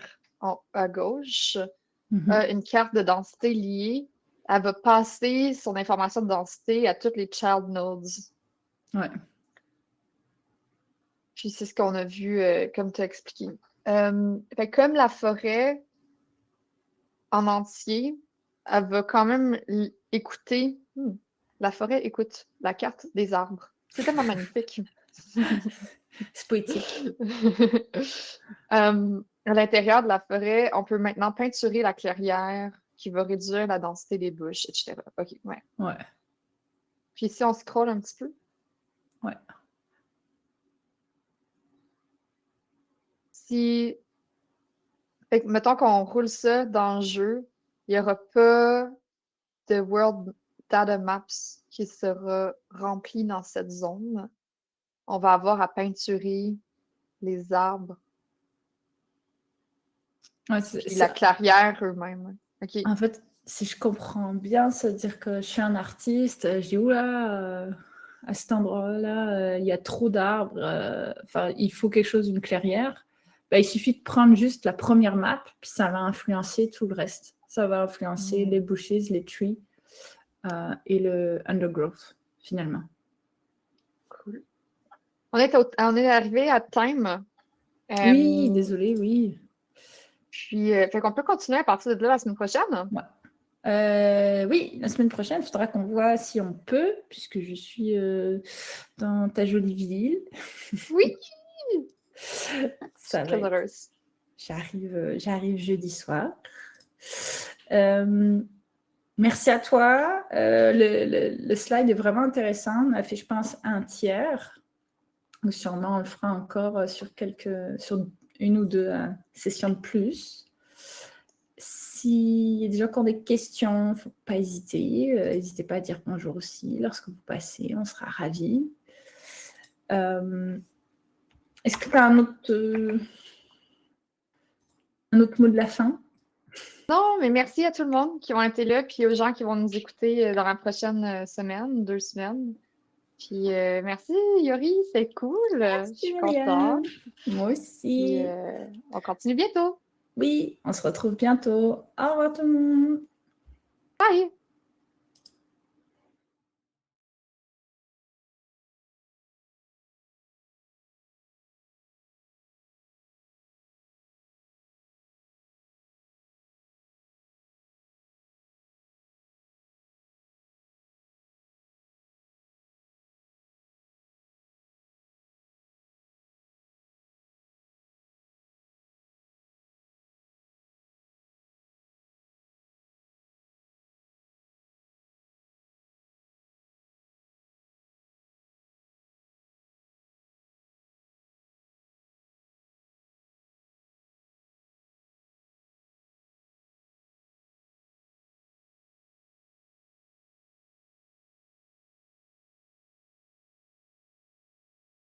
Speaker 2: à gauche, a une carte de densité liée. Elle va passer son information de densité à toutes les child nodes.
Speaker 1: Ouais.
Speaker 2: Puis c'est ce qu'on a vu, comme tu as expliqué. Fait que comme la forêt en entier, elle va quand même écouter. La forêt écoute la carte des arbres. C'est tellement magnifique.
Speaker 1: C'est poétique.
Speaker 2: À l'intérieur de la forêt, on peut maintenant peinturer la clairière qui va réduire la densité des bush, etc. OK, ouais.
Speaker 1: Ouais.
Speaker 2: Puis si on scrolle un petit peu.
Speaker 1: Ouais.
Speaker 2: Si. Fait que, mettons qu'on roule ça dans le jeu, il n'y aura pas de World Data Maps qui sera rempli dans cette zone. On va avoir à peinturer les arbres.
Speaker 1: Ouais,
Speaker 2: Puis la clairière eux-mêmes. OK.
Speaker 1: En fait, si je comprends bien, ça veut dire que je suis un artiste, je dis oula, à cet endroit-là, il y a trop d'arbres, il faut quelque chose, une clairière. Bah, il suffit de prendre juste la première map, puis ça va influencer tout le reste. Ça va influencer les bushes, les trees et le undergrowth, finalement.
Speaker 2: Cool. On est arrivé à time.
Speaker 1: Oui, désolé, oui.
Speaker 2: Puis, fait qu'on peut continuer à partir de là la semaine prochaine.
Speaker 1: Ouais. Oui, la semaine prochaine, il faudra qu'on voit si on peut, puisque je suis dans ta jolie ville.
Speaker 2: Oui!
Speaker 1: Ça
Speaker 2: très heureuse.
Speaker 1: J'arrive jeudi soir. Merci à toi. Le slide est vraiment intéressant. On a fait, je pense, un tiers. Ou sûrement, on le fera encore sur une ou deux sessions de plus. S'il y a des gens qui ont des questions, il ne faut pas hésiter. N'hésitez pas à dire bonjour aussi lorsque vous passez. On sera ravis. Est-ce que tu as un autre mot de la fin?
Speaker 2: Non, mais merci à tout le monde qui ont été là, puis aux gens qui vont nous écouter dans la prochaine semaine, 2 semaines. Puis merci Yori, c'est cool.
Speaker 1: Merci,
Speaker 2: je suis contente.
Speaker 1: Moi aussi.
Speaker 2: Puis on continue bientôt.
Speaker 1: Oui, on se retrouve bientôt. Au revoir tout le monde.
Speaker 2: Bye!